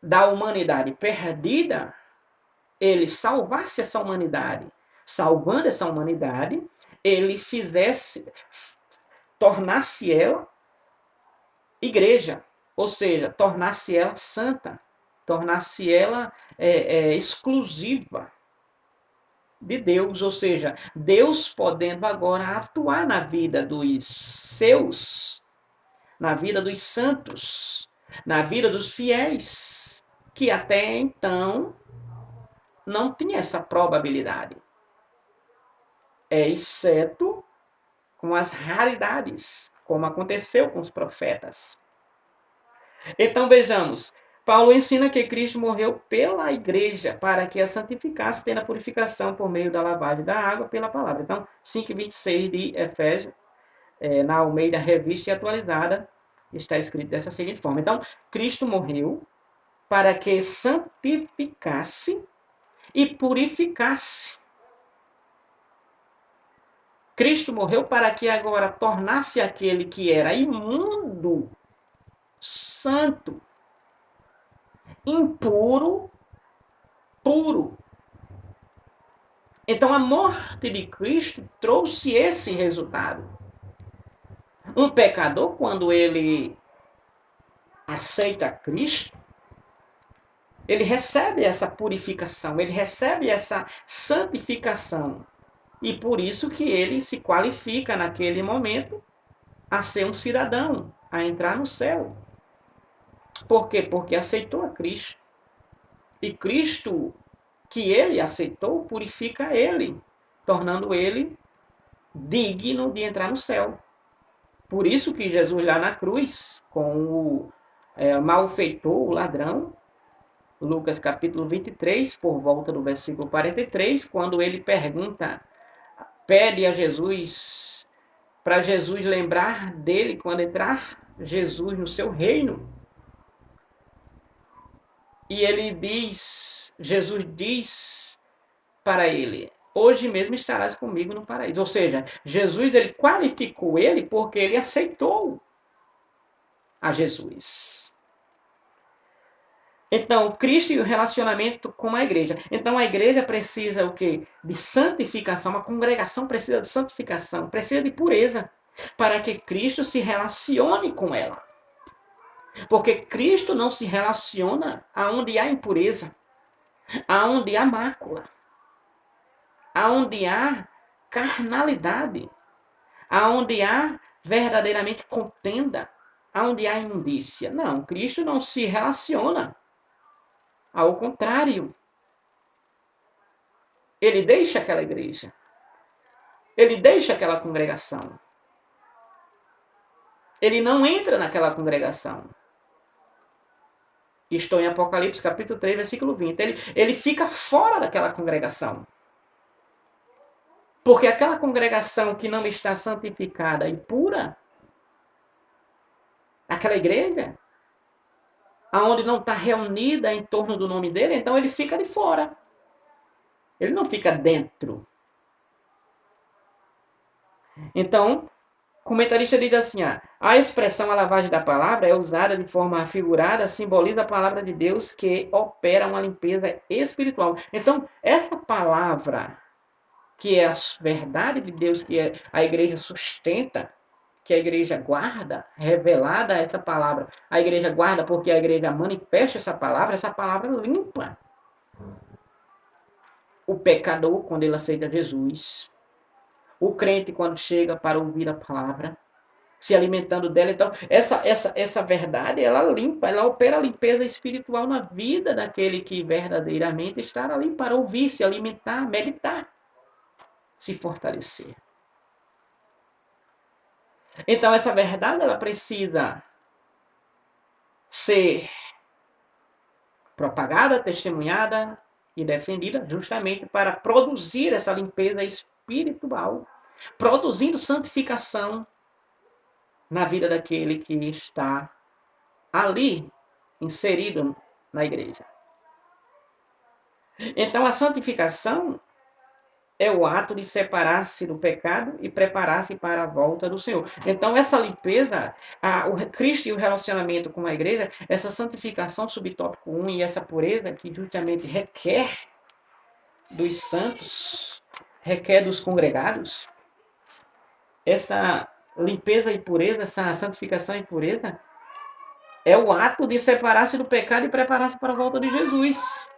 da humanidade perdida, ele salvasse essa humanidade. Salvando essa humanidade, ele tornasse ela igreja, ou seja, tornasse ela santa, tornasse ela exclusiva de Deus, ou seja, Deus podendo agora atuar na vida dos seus, na vida dos santos, na vida dos fiéis, que até então não tinha essa probabilidade, exceto com as raridades, como aconteceu com os profetas. Então vejamos, Paulo ensina que Cristo morreu pela igreja para que a santificasse, tendo a purificação por meio da lavagem da água pela palavra. Então, 5:26 de Efésios, na Almeida Revista e Atualizada, está escrito dessa seguinte forma. Então, Cristo morreu para que santificasse e purificasse. Cristo morreu para que agora tornasse aquele que era imundo, santo, impuro, puro. Então a morte de Cristo trouxe esse resultado. Um pecador, quando ele aceita Cristo, ele recebe essa purificação, ele recebe essa santificação. E por isso que ele se qualifica naquele momento a ser um cidadão, a entrar no céu. Por quê? Porque aceitou a Cristo. E Cristo, que ele aceitou, purifica ele, tornando ele digno de entrar no céu. Por isso que Jesus lá na cruz, com o malfeitor, o ladrão, Lucas capítulo 23, por volta do versículo 43, quando ele pede a Jesus, para Jesus lembrar dele quando entrar Jesus no seu reino. E Jesus diz para ele, hoje mesmo estarás comigo no paraíso. Ou seja, Jesus ele qualificou ele porque ele aceitou a Jesus. Então, Cristo e o relacionamento com a igreja. Então, a igreja precisa o quê? De santificação. Uma congregação precisa de santificação, precisa de pureza, para que Cristo se relacione com ela. Porque Cristo não se relaciona aonde há impureza, aonde há mácula, aonde há carnalidade, aonde há verdadeiramente contenda, aonde há imundícia. Não, Cristo não se relaciona. Ao contrário, ele deixa aquela igreja, ele deixa aquela congregação. Ele não entra naquela congregação. Estou em Apocalipse capítulo 3, versículo 20. Ele fica fora daquela congregação. Porque aquela congregação que não está santificada e pura, aquela igreja, aonde não está reunida em torno do nome dele, então ele fica de fora. Ele não fica dentro. Então, o comentarista diz assim, a expressão a lavagem da palavra é usada de forma figurada, simboliza a palavra de Deus que opera uma limpeza espiritual. Então, essa palavra, que é a verdade de Deus, que a igreja sustenta, que a igreja guarda, revelada essa palavra. A igreja guarda porque a igreja manifesta essa palavra limpa. O pecador, quando ele aceita Jesus. O crente, quando chega para ouvir a palavra. se alimentando dela. Então, essa verdade, ela limpa, ela opera a limpeza espiritual na vida daquele que verdadeiramente está ali para ouvir, se alimentar, meditar, se fortalecer. Então, essa verdade, ela precisa ser propagada, testemunhada e defendida justamente para produzir essa limpeza espiritual, produzindo santificação na vida daquele que está ali inserido na igreja. Então, a santificação é o ato de separar-se do pecado e preparar-se para a volta do Senhor. Então, essa limpeza, o Cristo e o relacionamento com a igreja, essa santificação, subtópico 1, e essa pureza que justamente requer dos santos, requer dos congregados, essa limpeza e pureza, essa santificação e pureza, é o ato de separar-se do pecado e preparar-se para a volta de Jesus.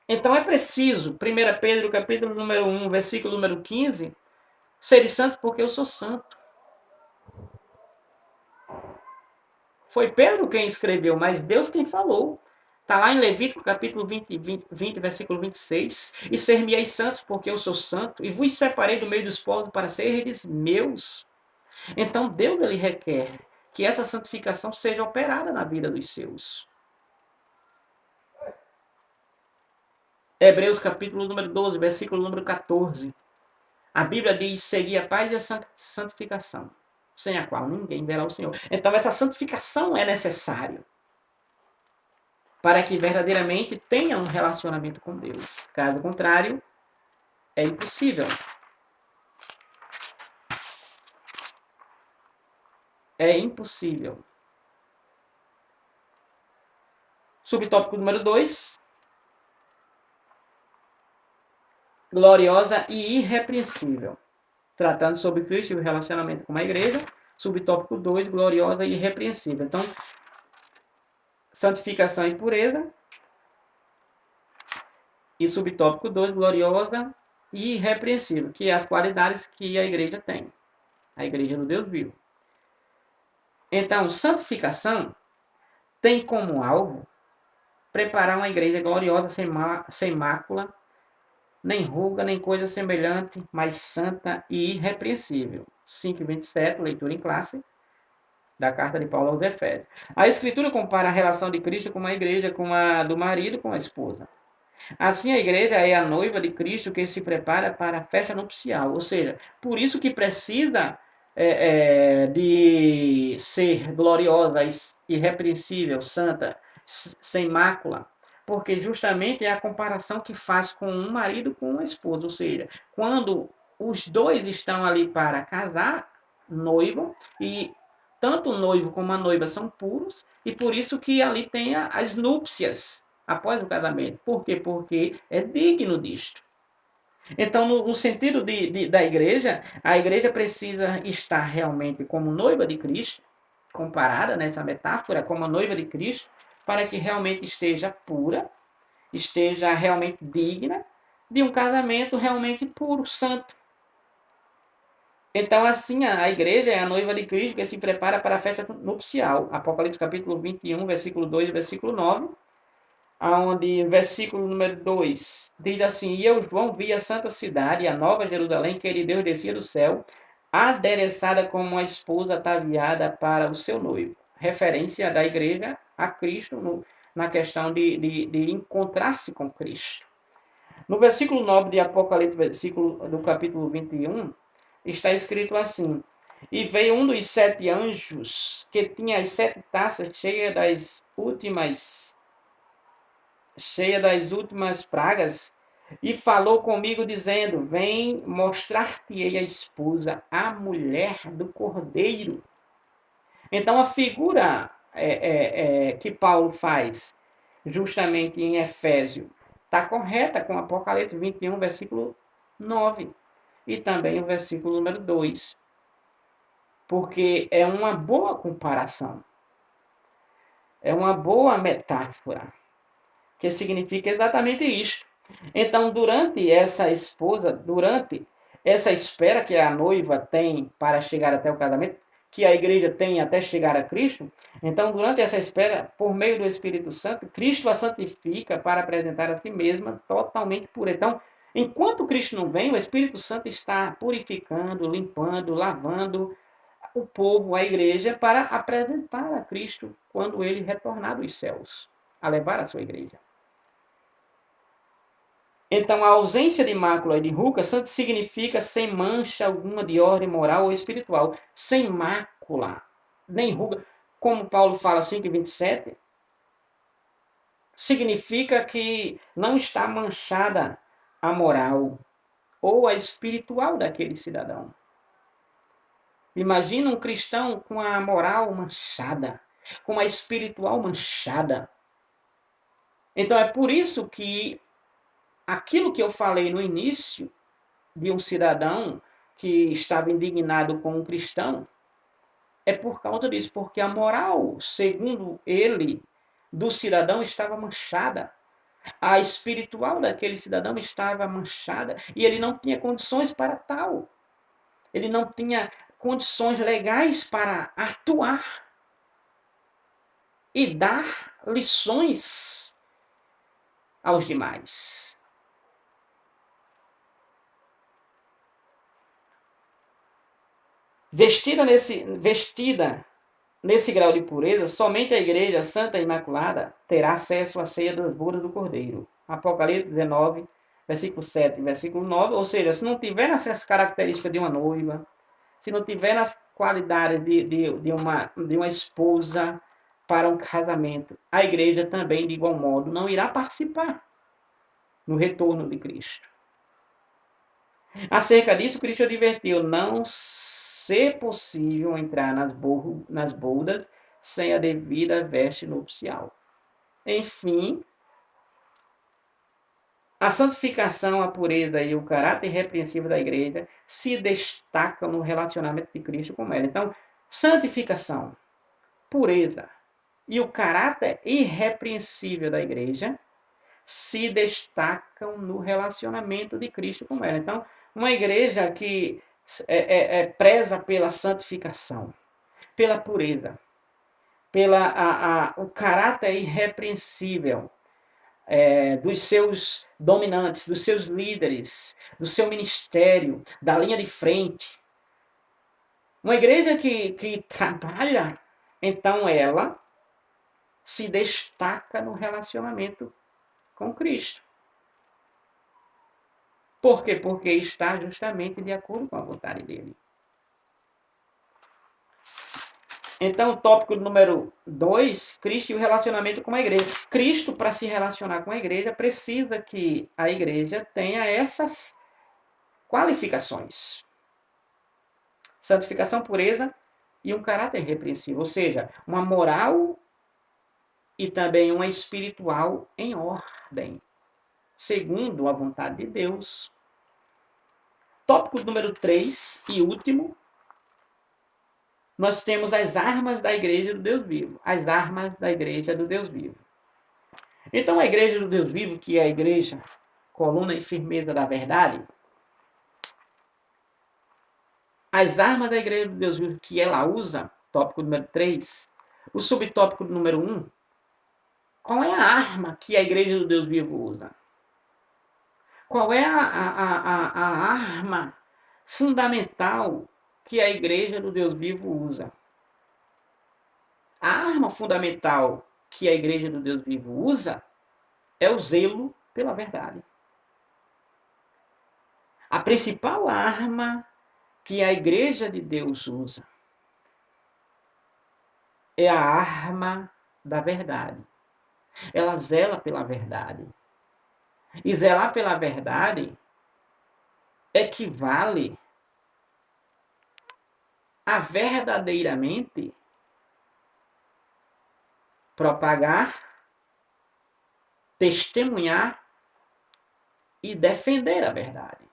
Então é preciso, 1 Pedro, capítulo número 1, versículo número 15, seres santos porque eu sou santo. Foi Pedro quem escreveu, mas Deus quem falou. Está lá em Levítico, capítulo 20, versículo 26. E ser-me-eis santos porque eu sou santo, e vos separei do meio dos povos para seres meus. Então Deus ele requer que essa santificação seja operada na vida dos seus. Hebreus capítulo número 12, versículo número 14. A Bíblia diz: segui a paz e a santificação, sem a qual ninguém verá o Senhor. Então essa santificação é necessária para que verdadeiramente tenha um relacionamento com Deus. Caso contrário, é impossível. É impossível. Subtópico número 2. Gloriosa e irrepreensível. Tratando sobre Cristo e o relacionamento com a igreja. Subtópico 2, gloriosa e irrepreensível. Então, santificação e pureza. E subtópico 2, gloriosa e irrepreensível, que é as qualidades que a igreja tem. A igreja do Deus vivo. Então, santificação tem como alvo preparar uma igreja gloriosa, sem mácula, nem ruga, nem coisa semelhante, mas santa e irrepreensível. 5:27, leitura em classe, da carta de Paulo aos Efésios. A Escritura compara a relação de Cristo com a igreja, com a do marido com a esposa. Assim, a igreja é a noiva de Cristo que se prepara para a festa nupcial. Ou seja, por isso que precisa de ser gloriosa, irrepreensível, santa, sem mácula, porque justamente é a comparação que faz com um marido com uma esposa. Ou seja, quando os dois estão ali para casar, noivo, e tanto o noivo como a noiva são puros, e por isso que ali tem as núpcias após o casamento. Por quê? Porque é digno disto. Então, no sentido da igreja, a igreja precisa estar realmente como noiva de Cristo, comparada nessa metáfora como a noiva de Cristo, para que realmente esteja pura, esteja realmente digna de um casamento realmente puro, santo. Então, assim, a igreja é a noiva de Cristo que se prepara para a festa nupcial. Apocalipse capítulo 21, versículo 2 e versículo 9. Onde, versículo número 2, diz assim: E eu, João, vi a santa cidade, a nova Jerusalém, que de Deus descia do céu, adereçada como uma esposa ataviada para o seu noivo. Referência da igreja a Cristo, na questão de encontrar-se com Cristo. No versículo 9 de Apocalipse, versículo do capítulo 21, está escrito assim: E veio um dos 7 anjos, que tinha as 7 taças cheias das últimas pragas, e falou comigo dizendo: Vem mostrar-te-ei a esposa, a mulher do Cordeiro. Então a figura que Paulo faz justamente em Efésio está correta com Apocalipse 21, versículo 9, e também o versículo número 2, porque é uma boa comparação, é uma boa metáfora, que significa exatamente isto. Então, durante essa espera que a noiva tem para chegar até o casamento, que a igreja tem até chegar a Cristo, então, durante essa espera, por meio do Espírito Santo, Cristo a santifica para apresentar a si mesma totalmente pura. Então, enquanto Cristo não vem, o Espírito Santo está purificando, limpando, lavando o povo, a igreja, para apresentar a Cristo quando ele retornar dos céus, a levar a sua igreja. Então, a ausência de mácula e de ruga significa sem mancha alguma de ordem moral ou espiritual. Sem mácula, nem ruga. Como Paulo fala 5:27, significa que não está manchada a moral ou a espiritual daquele cidadão. Imagina um cristão com a moral manchada, com a espiritual manchada. Então, é por isso que aquilo que eu falei no início, de um cidadão que estava indignado com um cristão, é por causa disso, porque a moral, segundo ele, do cidadão estava manchada. A espiritual daquele cidadão estava manchada e ele não tinha condições para tal. Ele não tinha condições legais para atuar e dar lições aos demais. Vestida nesse grau de pureza, somente a Igreja Santa e Imaculada terá acesso à ceia das bodas do Cordeiro. Apocalipse 19, versículo 7 e versículo 9. Ou seja, se não tiver essas características de uma noiva, se não tiver as qualidades de uma esposa para um casamento, a igreja também, de igual modo, não irá participar no retorno de Cristo. Acerca disso, Cristo advertiu: não ser possível entrar nas bodas sem a devida veste nupcial. Enfim, a santificação, a pureza e o caráter irrepreensível da igreja se destacam no relacionamento de Cristo com ela. Então, santificação, pureza e o caráter irrepreensível da igreja se destacam no relacionamento de Cristo com ela. Então, uma igreja que preza pela santificação, pela pureza, o caráter irrepreensível dos seus dominantes, dos seus líderes, do seu ministério, da linha de frente. Uma igreja que trabalha, então ela se destaca no relacionamento com Cristo. Por quê? Porque está justamente de acordo com a vontade dele. Então, o tópico número 2, Cristo e o relacionamento com a igreja. Cristo, para se relacionar com a igreja, precisa que a igreja tenha essas qualificações: santificação, pureza e um caráter irrepreensível. Ou seja, uma moral e também uma espiritual em ordem, segundo a vontade de Deus. Tópico número 3 e último, nós temos as armas da igreja do Deus vivo. As armas da igreja do Deus vivo. Então, a igreja do Deus vivo, que é a igreja coluna e firmeza da verdade, as armas da igreja do Deus vivo que ela usa, tópico número 3, o subtópico número 1, qual é a arma que a igreja do Deus vivo usa? Qual é a arma fundamental que a igreja do Deus vivo usa? A arma fundamental que a igreja do Deus vivo usa é o zelo pela verdade. A principal arma que a igreja de Deus usa é a arma da verdade. Ela zela pela verdade. E zelar pela verdade equivale a verdadeiramente propagar, testemunhar e defender a verdade.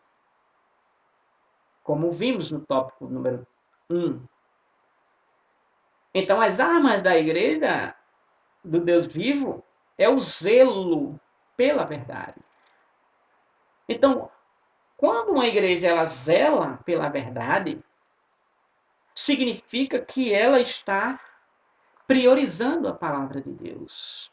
Como vimos no tópico número 1. Então, as armas da igreja do Deus vivo é o zelo pela verdade. Então, quando uma igreja ela zela pela verdade, significa que ela está priorizando a palavra de Deus.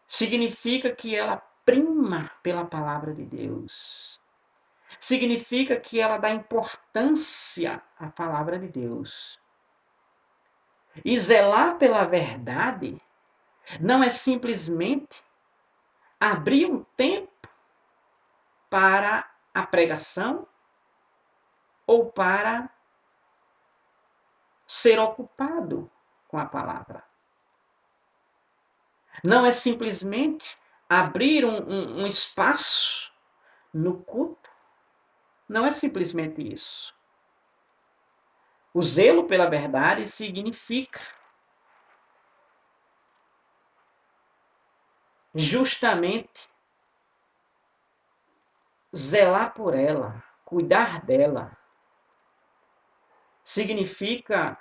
Significa que ela prima pela palavra de Deus. Significa que ela dá importância à palavra de Deus. E zelar pela verdade não é simplesmente abrir um tempo para a pregação ou para ser ocupado com a palavra. Não é simplesmente abrir um espaço no culto. Não é simplesmente isso. O zelo pela verdade significa justamente zelar por ela, cuidar dela. Significa,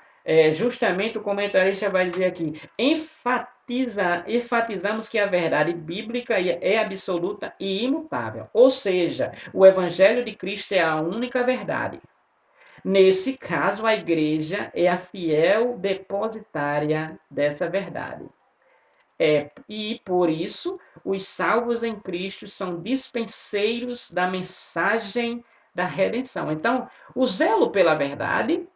justamente o comentarista vai dizer aqui, enfatizamos que a verdade bíblica é absoluta e imutável. Ou seja, o Evangelho de Cristo é a única verdade. Nesse caso, a igreja é a fiel depositária dessa verdade. E por isso, os salvos em Cristo são dispenseiros da mensagem da redenção. Então, o zelo pela verdade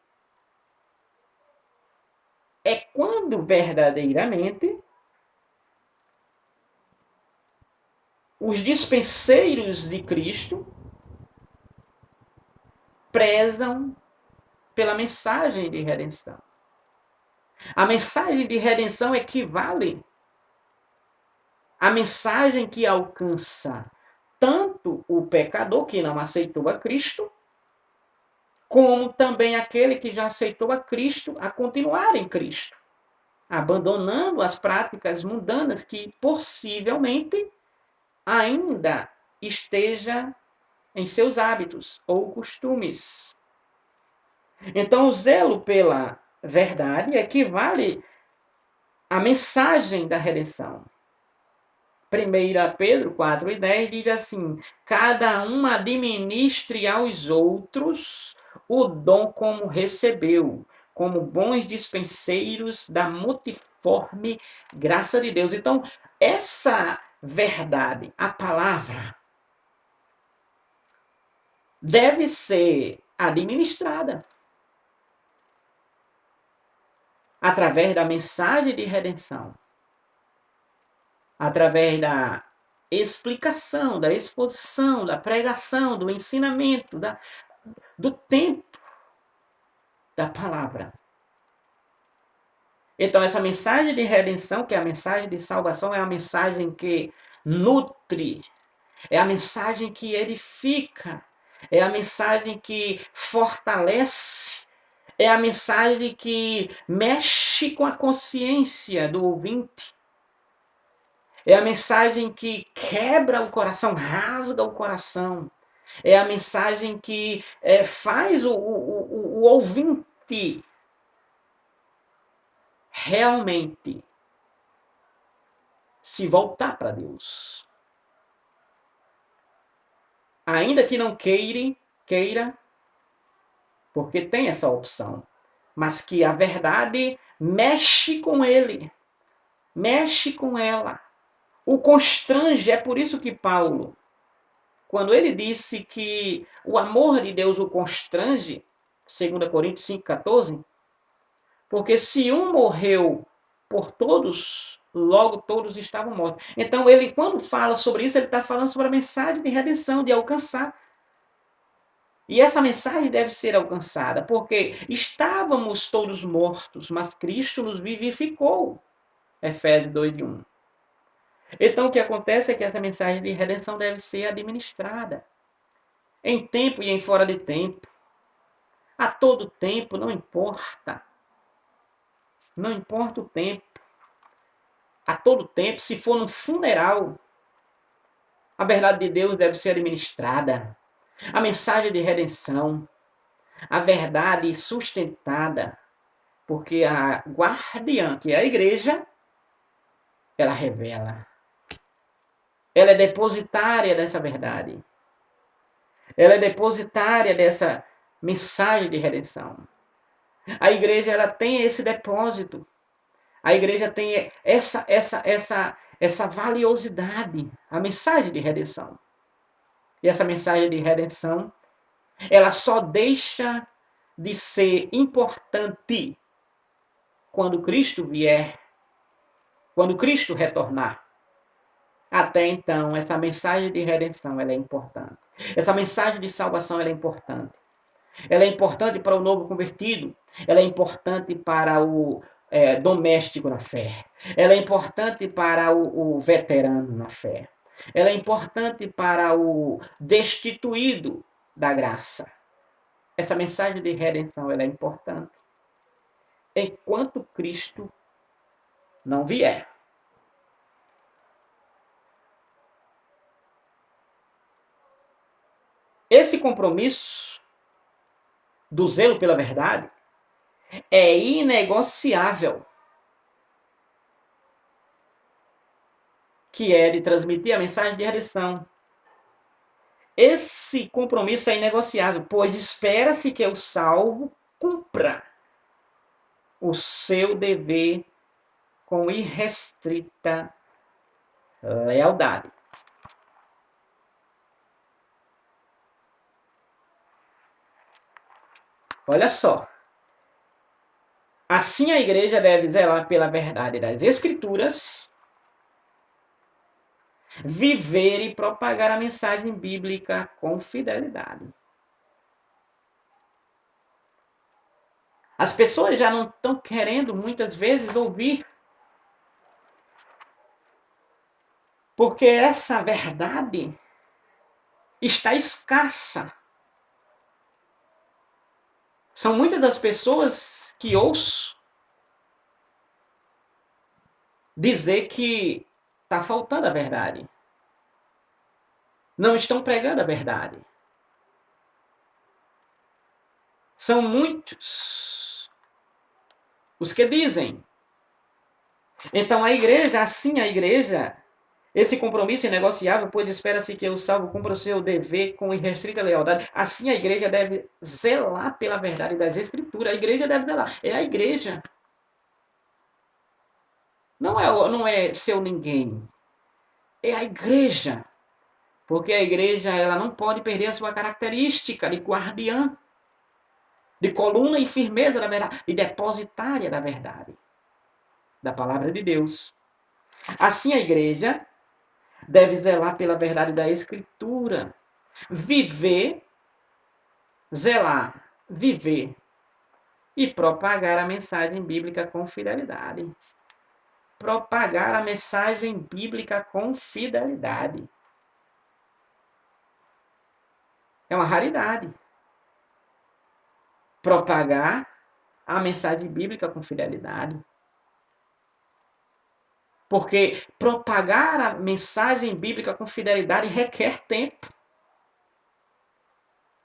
é quando verdadeiramente os dispenseiros de Cristo prezam pela mensagem de redenção. A mensagem de redenção equivale à mensagem que alcança tanto o pecador que não aceitou a Cristo, como também aquele que já aceitou a Cristo a continuar em Cristo, abandonando as práticas mundanas que possivelmente ainda esteja em seus hábitos ou costumes. Então, o zelo pela verdade equivale à mensagem da redenção. 1 Pedro 4:10 diz assim: cada um administre aos outros o dom como recebeu, como bons dispenseiros da multiforme graça de Deus. Então, essa verdade, a palavra, deve ser administrada através da mensagem de redenção, através da explicação, da exposição, da pregação, do ensinamento, do tempo da palavra. Então, essa mensagem de redenção, que é a mensagem de salvação, é a mensagem que nutre, é a mensagem que edifica, é a mensagem que fortalece, é a mensagem que mexe com a consciência do ouvinte. É a mensagem que quebra o coração, rasga o coração. É a mensagem que faz o ouvinte realmente se voltar para Deus. Ainda que não queira, porque tem essa opção, mas que a verdade mexe com ele, mexe com ela, o constrange. É por isso que Paulo, quando ele disse que o amor de Deus o constrange, 2 Coríntios 5,14, porque se um morreu por todos, logo todos estavam mortos. Então, ele, quando fala sobre isso, ele está falando sobre a mensagem de redenção, de alcançar. E essa mensagem deve ser alcançada, porque estávamos todos mortos, mas Cristo nos vivificou. Efésios 2:1. Então, o que acontece é que essa mensagem de redenção deve ser administrada em tempo e em fora de tempo. A todo tempo, não importa. Não importa o tempo. A todo tempo, se for num funeral, a verdade de Deus deve ser administrada. A mensagem de redenção, a verdade sustentada, porque a guardiã, que é a igreja, ela revela. Ela é depositária dessa verdade. Ela é depositária dessa mensagem de redenção. A igreja ela tem esse depósito. A igreja tem essa valiosidade, a mensagem de redenção. E essa mensagem de redenção, ela só deixa de ser importante quando Cristo vier, quando Cristo retornar. Até então, essa mensagem de redenção ela é importante. Essa mensagem de salvação ela é importante. Ela é importante para o novo convertido. Ela é importante para o doméstico na fé. Ela é importante para o veterano na fé. Ela é importante para o destituído da graça. Essa mensagem de redenção ela é importante enquanto Cristo não vier. Esse compromisso do zelo pela verdade é inegociável, que é de transmitir a mensagem de redenção. Esse compromisso é inegociável, pois espera-se que o salvo cumpra o seu dever com irrestrita lealdade. Olha só. Assim a igreja deve zelar pela verdade das Escrituras, viver e propagar a mensagem bíblica com fidelidade. As pessoas já não estão querendo muitas vezes ouvir, porque essa verdade está escassa. São muitas as pessoas que ouço dizer que está faltando a verdade. Não estão pregando a verdade. São muitos os que dizem. Então a igreja, esse compromisso inegociável, pois espera-se que o salvo cumpra o seu dever com irrestrita lealdade. Assim a igreja deve zelar pela verdade das Escrituras. A igreja deve zelar. É a igreja. Não é seu ninguém. É a igreja. Porque a igreja ela não pode perder a sua característica de guardiã, de coluna e firmeza da verdade, de depositária da verdade, da palavra de Deus. Assim a igreja deve zelar pela verdade da Escritura. Viver e propagar a mensagem bíblica com fidelidade. Propagar a mensagem bíblica com fidelidade. É uma raridade. Propagar a mensagem bíblica com fidelidade. Porque propagar a mensagem bíblica com fidelidade requer tempo.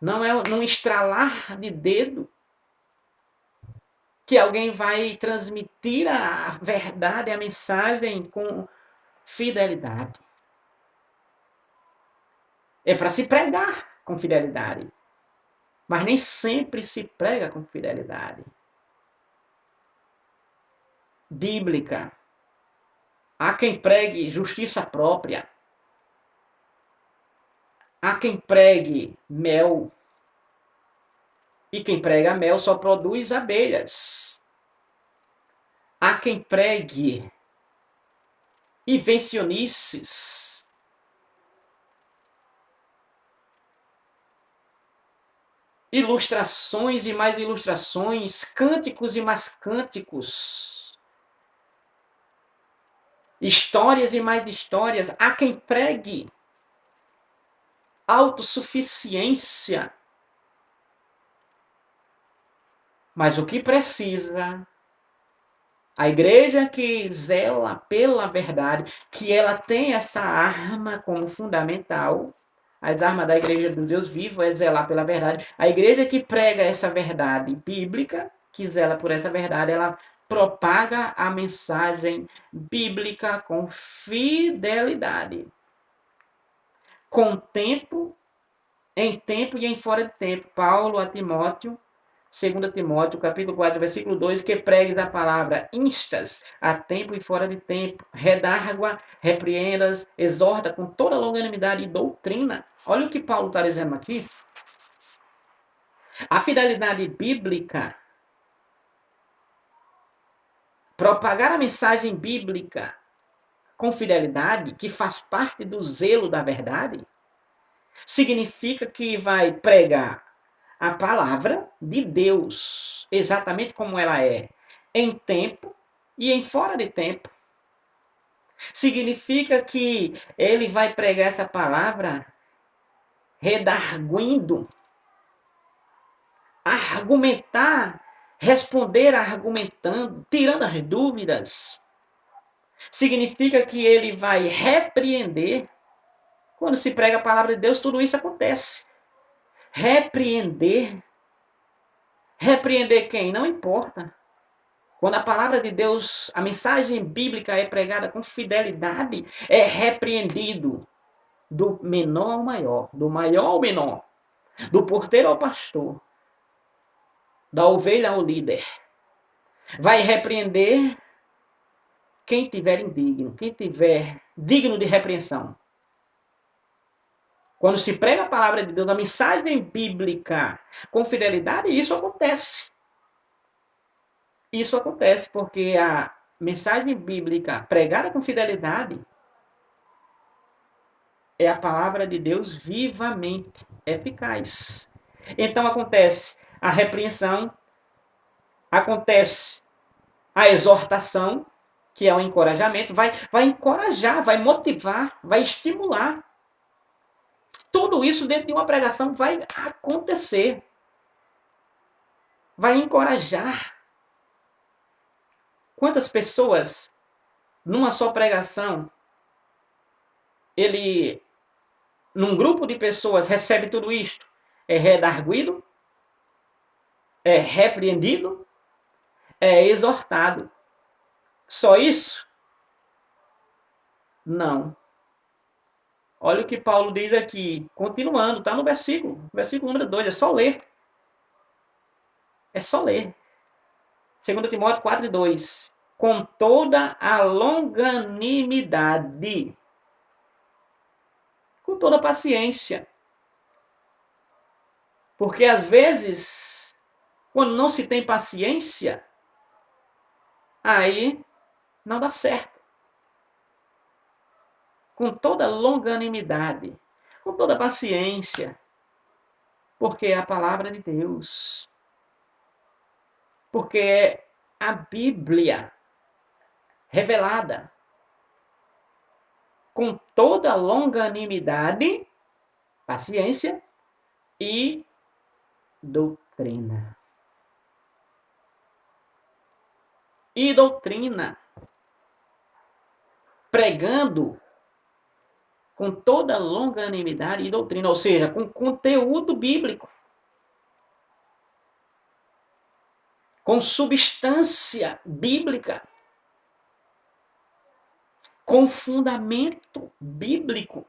Não é num estralar de dedo que alguém vai transmitir a verdade, a mensagem com fidelidade. É para se pregar com fidelidade. Mas nem sempre se prega com fidelidade bíblica. Há quem pregue justiça própria. Há quem pregue mel. E quem prega mel só produz abelhas. Há quem pregue invencionices. Ilustrações e mais ilustrações, cânticos e mais cânticos. Histórias e mais histórias. Há quem pregue autossuficiência. Mas o que precisa, a igreja que zela pela verdade, que ela tem essa arma como fundamental, as armas da igreja do Deus vivo é zelar pela verdade. A igreja que prega essa verdade bíblica, que zela por essa verdade, ela propaga a mensagem bíblica com fidelidade, com tempo em tempo e em fora de tempo. Paulo a Timóteo, 2 Timóteo, capítulo 4, versículo 2, que pregue da palavra instas, a tempo e fora de tempo, redargua, repreendas, exorta com toda longanimidade e doutrina. Olha o que Paulo está dizendo aqui. A fidelidade bíblica, propagar a mensagem bíblica com fidelidade, que faz parte do zelo da verdade, significa que vai pregar a palavra de Deus, exatamente como ela é, em tempo e em fora de tempo. Significa que ele vai pregar essa palavra redarguindo, argumentar, responder argumentando, tirando as dúvidas. Significa que ele vai repreender. Quando se prega a palavra de Deus, tudo isso acontece. Repreender. Repreender quem? Não importa. Quando a palavra de Deus, a mensagem bíblica é pregada com fidelidade, é repreendido do menor ao maior, do maior ao menor, do porteiro ao pastor, da ovelha ao líder. Vai repreender quem tiver indigno, quem tiver digno de repreensão. Quando se prega a palavra de Deus, a mensagem bíblica com fidelidade, isso acontece. Isso acontece porque a mensagem bíblica pregada com fidelidade é a palavra de Deus vivamente eficaz. Então acontece a repreensão, acontece a exortação, que é o encorajamento, vai encorajar, vai motivar, vai estimular. Tudo isso dentro de uma pregação vai acontecer. Vai encorajar. Quantas pessoas, numa só pregação, num grupo de pessoas, recebe tudo isto? É redarguido, é repreendido, é exortado. Só isso? Não. Olha o que Paulo diz aqui, continuando, está no versículo número 2, é só ler. É só ler. 2 Timóteo 4, 2. Com toda a longanimidade, com toda a paciência. Porque às vezes, quando não se tem paciência, aí não dá certo. Com toda longanimidade, com toda paciência, porque é a palavra de Deus. Porque é a Bíblia revelada. Com toda longanimidade, paciência e doutrina. E doutrina. Pregando com toda longanimidade e doutrina, ou seja, com conteúdo bíblico. Com substância bíblica. Com fundamento bíblico.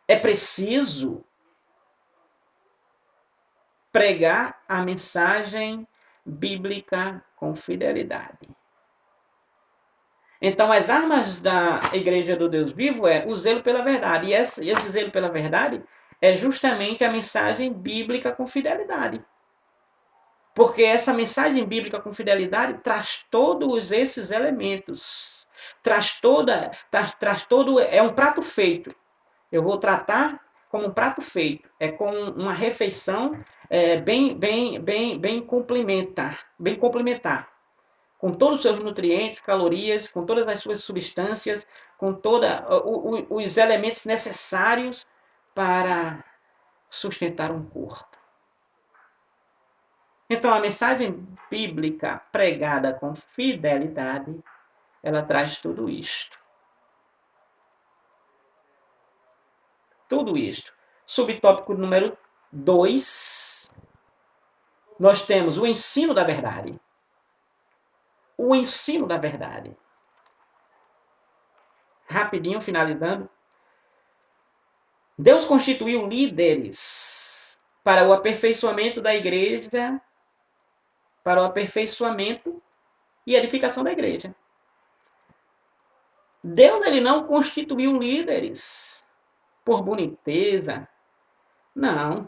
É preciso pregar a mensagem bíblica com fidelidade. Então, as armas da Igreja do Deus Vivo é o zelo pela verdade. E esse zelo pela verdade é justamente a mensagem bíblica com fidelidade. Porque essa mensagem bíblica com fidelidade traz todos esses elementos. Traz todo, é um prato feito. Eu vou tratar como um prato feito. É como uma refeição bem complementar. Com todos os seus nutrientes, calorias, com todas as suas substâncias, com todos os elementos necessários para sustentar um corpo. Então, a mensagem bíblica pregada com fidelidade, ela traz tudo isto. Tudo isto. Subtópico número 2, nós temos o ensino da verdade. O ensino da verdade. rapidinho, finalizando. Deus constituiu líderes para o aperfeiçoamento da igreja, para o aperfeiçoamento e edificação da igreja. Deus ele não constituiu líderes por boniteza. Não.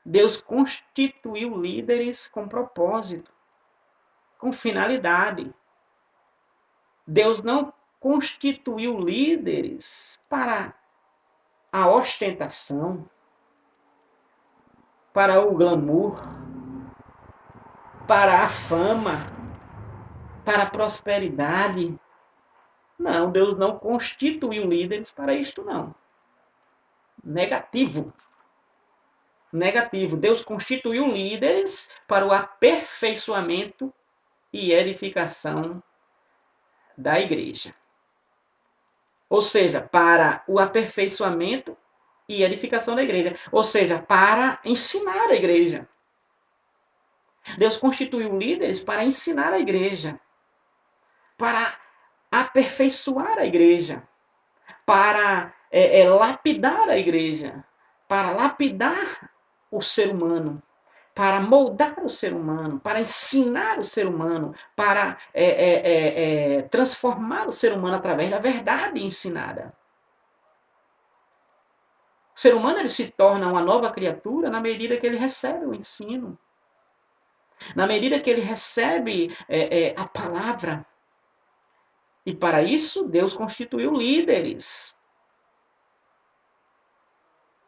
Deus constituiu líderes com propósito, com finalidade. Deus não constituiu líderes para a ostentação, para o glamour, para a fama, para a prosperidade. Não, Deus não constituiu líderes para isto, não. Negativo. Negativo. Deus constituiu líderes para o aperfeiçoamento e edificação da igreja. Ou seja, para o aperfeiçoamento e edificação da igreja. Ou seja, para ensinar a igreja. Deus constituiu líderes para ensinar a igreja, para aperfeiçoar a igreja, para lapidar a igreja, para lapidar o ser humano, para moldar o ser humano, para ensinar o ser humano, para transformar o ser humano através da verdade ensinada. O ser humano ele se torna uma nova criatura na medida que ele recebe o ensino, na medida que ele recebe a palavra. E para isso, Deus constituiu líderes.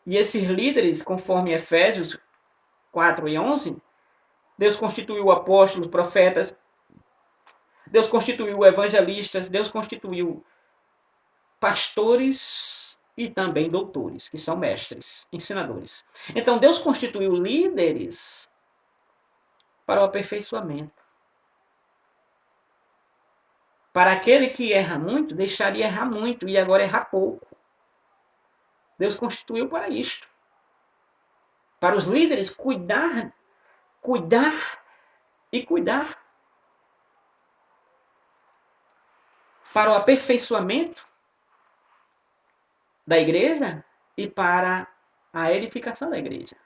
E esses líderes, conforme Efésios 4:11, Deus constituiu apóstolos, profetas, Deus constituiu evangelistas, Deus constituiu pastores e também doutores, que são mestres, ensinadores. Então, Deus constituiu líderes para o aperfeiçoamento. Para aquele que erra muito, deixaria errar muito e agora errar pouco. Deus constituiu para isto. Para os líderes cuidar e cuidar. Para o aperfeiçoamento da igreja e para a edificação da igreja.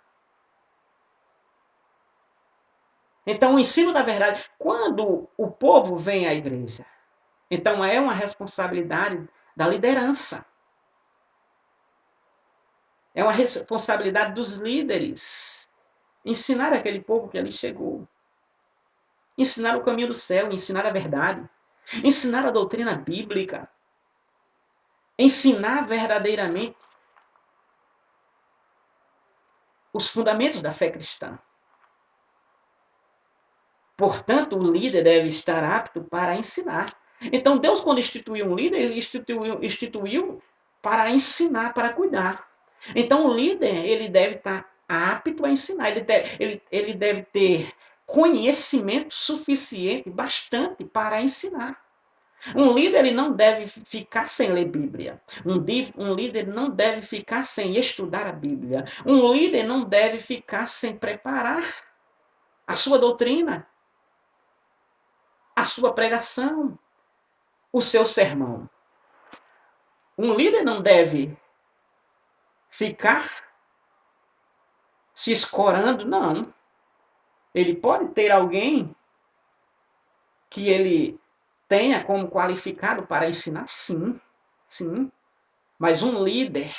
Então, o ensino da verdade, quando o povo vem à igreja, então é uma responsabilidade da liderança. É uma responsabilidade dos líderes ensinar aquele povo que ali chegou. Ensinar o caminho do céu, ensinar a verdade. Ensinar a doutrina bíblica. Ensinar verdadeiramente os fundamentos da fé cristã. Portanto, o líder deve estar apto para ensinar. Então, Deus, quando instituiu um líder, instituiu para ensinar, para cuidar. Então, o líder ele deve estar apto a ensinar. Ele deve ter conhecimento suficiente, bastante, para ensinar. Um líder ele não deve ficar sem ler Bíblia. Um líder não deve ficar sem estudar a Bíblia. Um líder não deve ficar sem preparar a sua doutrina, a sua pregação, o seu sermão. Um líder não deve ficar se escorando, não. Ele pode ter alguém que ele tenha como qualificado para ensinar, sim, sim. Mas um líder,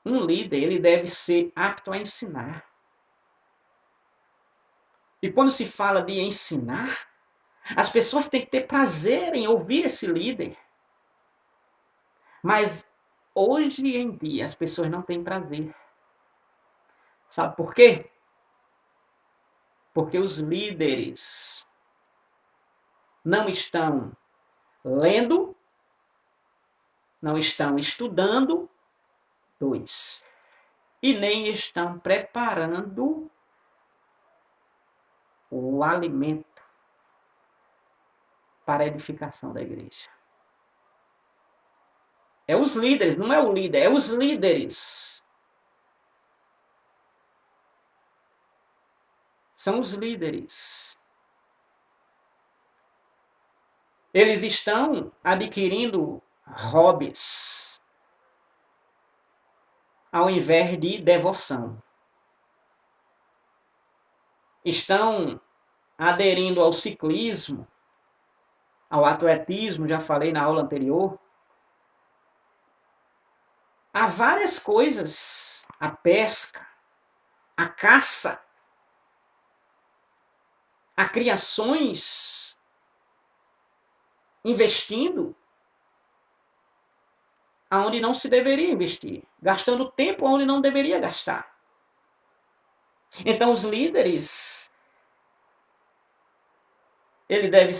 ele deve ser apto a ensinar. E quando se fala de ensinar, as pessoas têm que ter prazer em ouvir esse líder. Mas hoje em dia as pessoas não têm prazer. Sabe por quê? Porque os líderes não estão lendo, não estão estudando, e nem estão preparando o alimento para a edificação da igreja. É os líderes, não é o líder, é os líderes. São os líderes. Eles estão adquirindo hobbies ao invés de devoção. Estão aderindo ao ciclismo, ao atletismo, já falei na aula anterior. Há várias coisas, a pesca, a caça, há criações investindo aonde não se deveria investir, gastando tempo onde não deveria gastar. Então os líderes, ele deve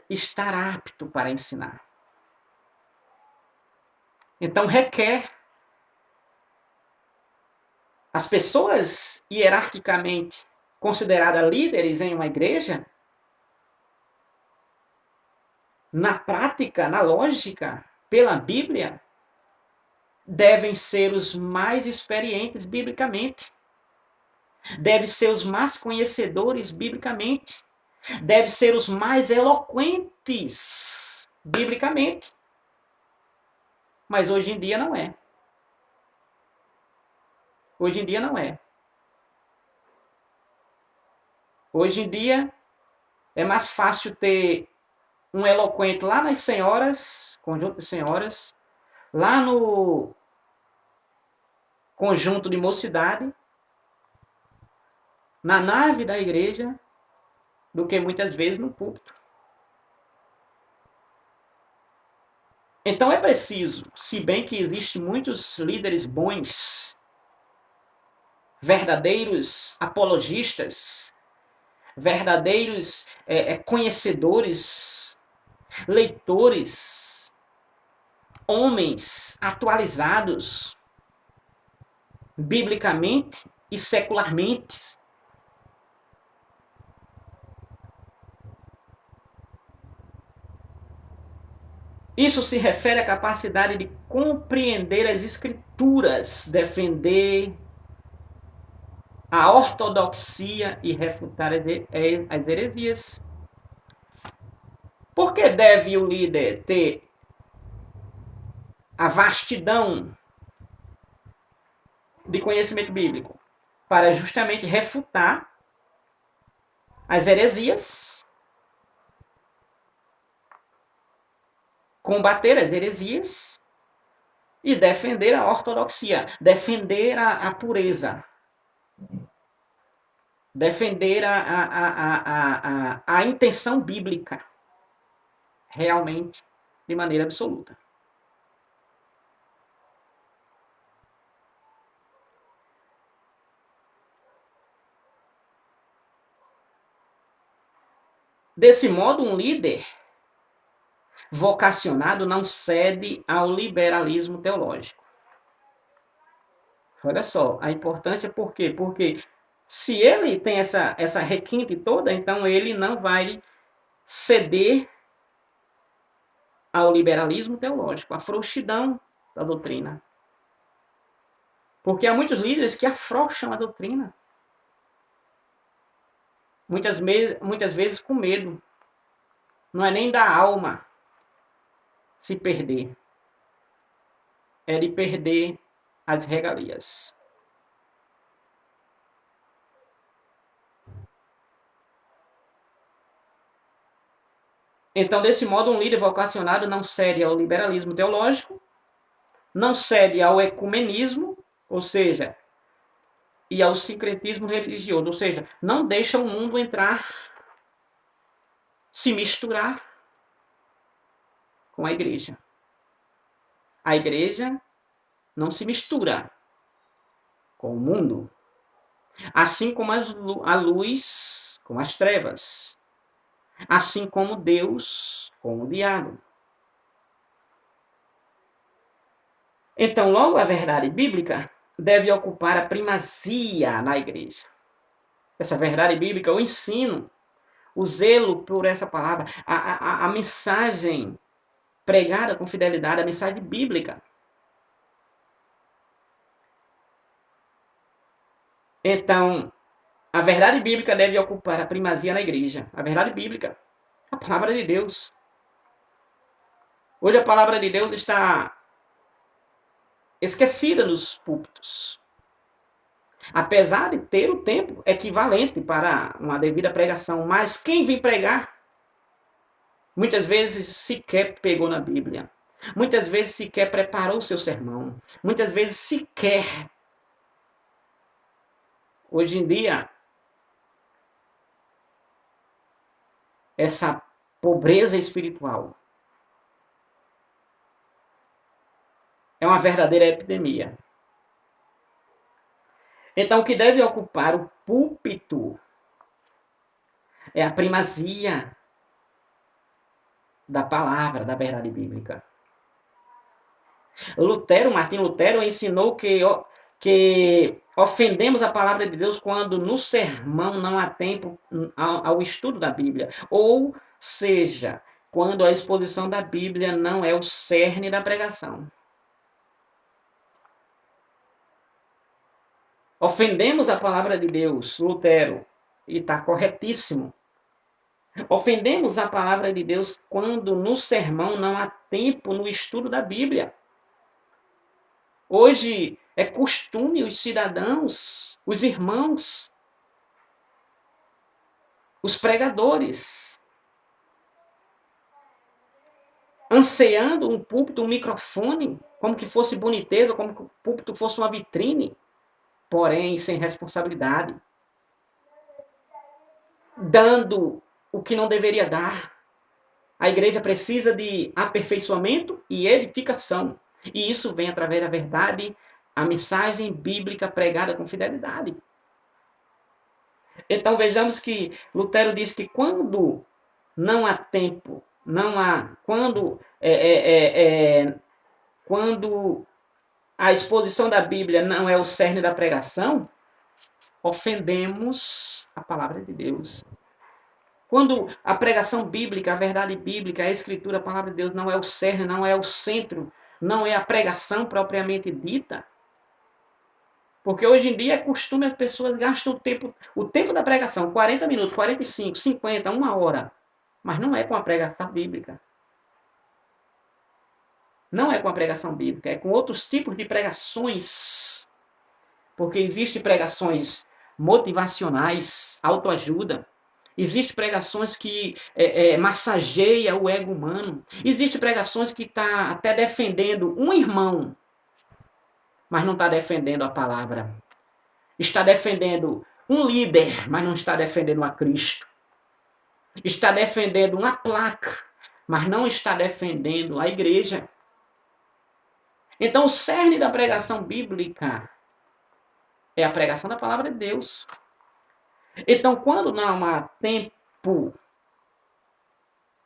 estar apto para ensinar. Então requer as pessoas hierarquicamente consideradas líderes em uma igreja, na prática, na lógica, pela Bíblia, devem ser os mais experientes biblicamente. Devem ser os mais conhecedores biblicamente. Devem ser os mais eloquentes biblicamente. Mas hoje em dia não é. Hoje em dia não é. Hoje em dia é mais fácil ter um eloquente lá nas senhoras, conjunto de senhoras, lá no conjunto de mocidade, na nave da igreja, do que muitas vezes no púlpito. Então é preciso, se bem que existem muitos líderes bons, verdadeiros apologistas, verdadeiros conhecedores, leitores, homens atualizados, biblicamente e secularmente. Isso se refere à capacidade de compreender as escrituras, defender a ortodoxia e refutar as heresias. Por que deve o líder ter a vastidão de conhecimento bíblico? Para justamente refutar as heresias, combater as heresias e defender a ortodoxia, defender a pureza, defender a intenção bíblica, realmente, de maneira absoluta. Desse modo, um líder vocacionado não cede ao liberalismo teológico. Olha só, a importância por quê? Porque se ele tem essa requinte toda, então ele não vai ceder ao liberalismo teológico, à frouxidão da doutrina. Porque há muitos líderes que afrouxam a doutrina. Muitas vezes com medo. Não é nem da alma se perder. É de perder as regalias. Então, desse modo, um líder vocacionado não cede ao liberalismo teológico, não cede ao ecumenismo, ou seja, e ao sincretismo religioso, ou seja, não deixa o mundo entrar, se misturar com a igreja. A igreja não se mistura com o mundo, assim como a luz com as trevas, assim como Deus com o diabo. Então, logo, a verdade bíblica deve ocupar a primazia na igreja. Essa verdade bíblica, o ensino, o zelo por essa palavra, a mensagem pregada com fidelidade, a mensagem bíblica. Então, a verdade bíblica deve ocupar a primazia na igreja. A verdade bíblica, a palavra de Deus. Hoje a palavra de Deus está esquecida nos púlpitos. Apesar de ter o tempo equivalente para uma devida pregação, mas quem vem pregar muitas vezes sequer pegou na Bíblia. Muitas vezes sequer preparou o seu sermão. Muitas vezes sequer. Hoje em dia, essa pobreza espiritual é uma verdadeira epidemia. Então, o que deve ocupar o púlpito é a primazia da palavra, da verdade bíblica. Martim Lutero ensinou que ofendemos a palavra de Deus quando no sermão não há tempo ao estudo da Bíblia. Ou seja, quando a exposição da Bíblia não é o cerne da pregação. Ofendemos a palavra de Deus, Lutero, e está corretíssimo. Ofendemos a palavra de Deus quando no sermão não há tempo no estudo da Bíblia. Hoje é costume os cidadãos, os irmãos, os pregadores, ansiando um púlpito, um microfone, como que fosse boniteza, como que o púlpito fosse uma vitrine, porém sem responsabilidade, dando o que não deveria dar. A igreja precisa de aperfeiçoamento e edificação. E isso vem através da verdade, a mensagem bíblica pregada com fidelidade. Então vejamos que Lutero diz que quando não há tempo, quando a exposição da Bíblia não é o cerne da pregação, ofendemos a palavra de Deus. Quando a pregação bíblica, a verdade bíblica, a escritura, a palavra de Deus não é o cerne, não é o centro, não é a pregação propriamente dita. Porque hoje em dia é costume as pessoas gastam o tempo da pregação, 40 minutos, 45, 50, 1 hora. Mas não é com a pregação bíblica. Não é com a pregação bíblica, é com outros tipos de pregações. Porque existem pregações motivacionais, autoajuda. Existem pregações que massageia o ego humano. Existem pregações que está até defendendo um irmão, mas não está defendendo a palavra. Está defendendo um líder, mas não está defendendo a Cristo. Está defendendo uma placa, mas não está defendendo a igreja. Então, o cerne da pregação bíblica é a pregação da palavra de Deus. Então, quando não há tempo,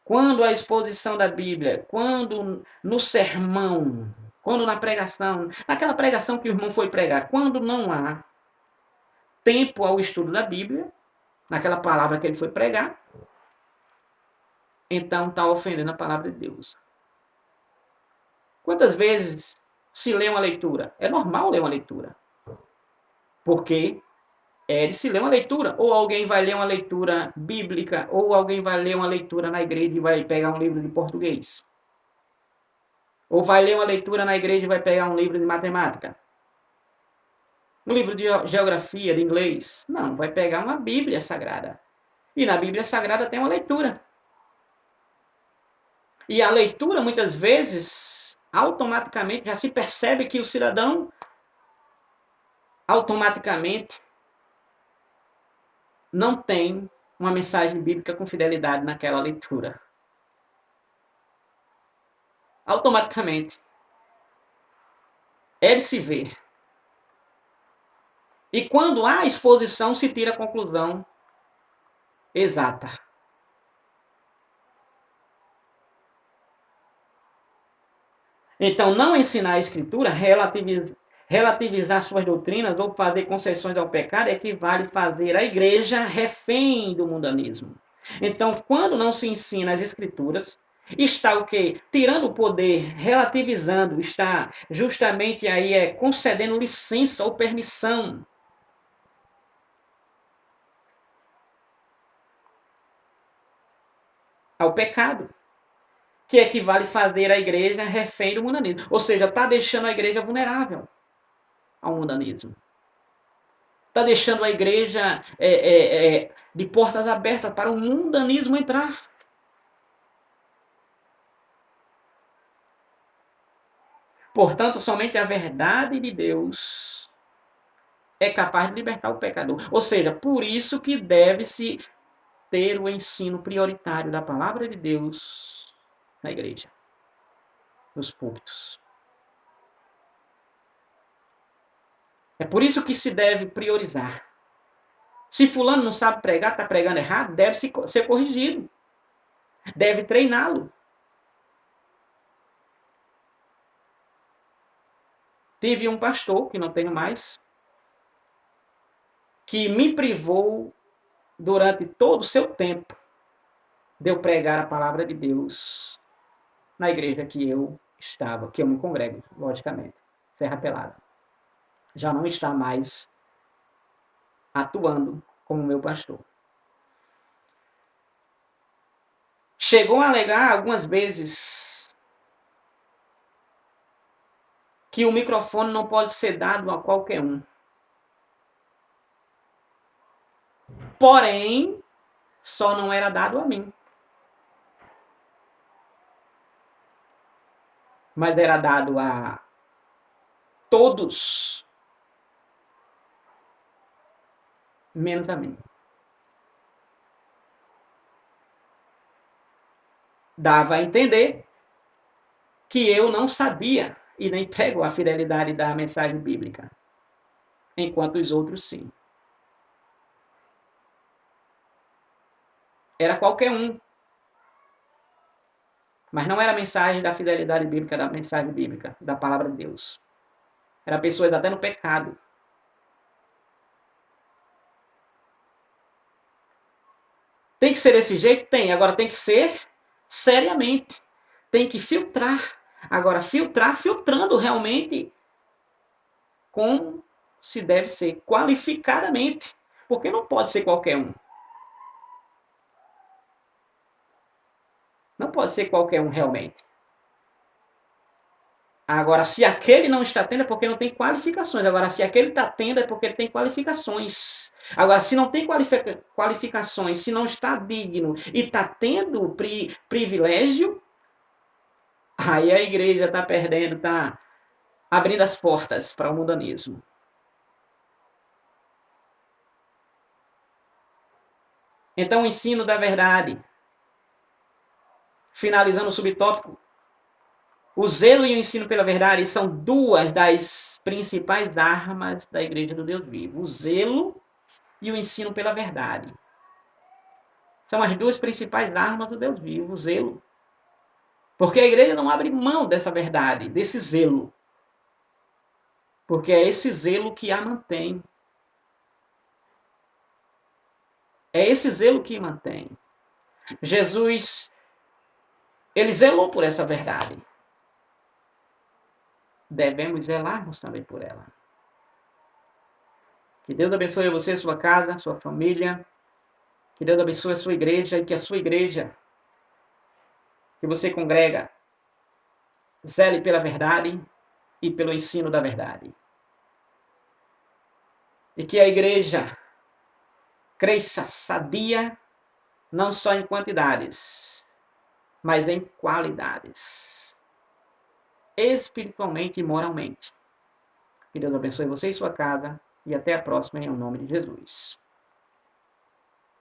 quando a exposição da Bíblia, quando no sermão, quando na pregação, naquela pregação que o irmão foi pregar, quando não há tempo ao estudo da Bíblia, naquela palavra que ele foi pregar, então está ofendendo a palavra de Deus. Quantas vezes se lê uma leitura? É normal ler uma leitura. Porque de se ler uma leitura, ou alguém vai ler uma leitura bíblica, ou alguém vai ler uma leitura na igreja e vai pegar um livro de português. Ou vai ler uma leitura na igreja e vai pegar um livro de matemática. Um livro de geografia, de inglês. Não, vai pegar uma Bíblia Sagrada. E na Bíblia Sagrada tem uma leitura. E a leitura, muitas vezes, automaticamente, já se percebe que o cidadão, automaticamente, não tem uma mensagem bíblica com fidelidade naquela leitura. Automaticamente. É de se ver. E quando há exposição, se tira a conclusão exata. Então, não ensinar a Escritura, relativizar suas doutrinas ou fazer concessões ao pecado equivale a fazer a igreja refém do mundanismo. Então, quando não se ensina as Escrituras, está o quê? Tirando o poder, relativizando, está justamente aí concedendo licença ou permissão ao pecado. que equivale fazer a igreja refém do mundanismo. Ou seja, está deixando a igreja vulnerável ao mundanismo. Está deixando a igreja de portas abertas para o mundanismo entrar. Portanto, somente a verdade de Deus é capaz de libertar o pecador. Ou seja, por isso que deve-se ter o ensino prioritário da palavra de Deus na igreja, nos púlpitos. É por isso que se deve priorizar. Se fulano não sabe pregar, está pregando errado, deve ser corrigido. Deve treiná-lo. Tive um pastor, que não tenho mais, que me privou durante todo o seu tempo de eu pregar a palavra de Deus na igreja que eu estava, que eu me congrego, logicamente, Serra Pelada. Já não está mais atuando como meu pastor. Chegou a alegar algumas vezes que o microfone não pode ser dado a qualquer um. Porém, só não era dado a mim. Mas era dado a todos, menos a mim. Dava a entender que eu não sabia e nem prego a fidelidade da mensagem bíblica, enquanto os outros sim. Era qualquer um. Mas não era a mensagem da fidelidade bíblica, da mensagem bíblica, da palavra de Deus. Era pessoas até no pecado. Tem que ser desse jeito? Tem. Agora tem que ser seriamente. Tem que filtrar. Agora, filtrando realmente como se deve ser, qualificadamente. Porque não pode ser qualquer um. Não pode ser qualquer um realmente. Agora, se aquele não está tendo, é porque não tem qualificações. Agora, se aquele está tendo, é porque ele tem qualificações. Agora, se não tem qualificações, se não está digno e está tendo privilégio, aí a igreja está perdendo, está abrindo as portas para o mundanismo. Então, o ensino da verdade. Finalizando o subtópico, o zelo e o ensino pela verdade são duas das principais armas da Igreja do Deus Vivo. O zelo e o ensino pela verdade. São as duas principais armas do Deus Vivo, o zelo. Porque a igreja não abre mão dessa verdade, desse zelo. Porque é esse zelo que a mantém. É esse zelo que mantém. Jesus, ele zelou por essa verdade. Devemos zelarmos também por ela. Que Deus abençoe você, sua casa, sua família. Que Deus abençoe a sua igreja e que a sua igreja, que você congrega, zele pela verdade e pelo ensino da verdade. E que a igreja cresça sadia, não só em quantidades, mas em qualidades, espiritualmente e moralmente. Que Deus abençoe você e sua casa, e até a próxima, em nome de Jesus.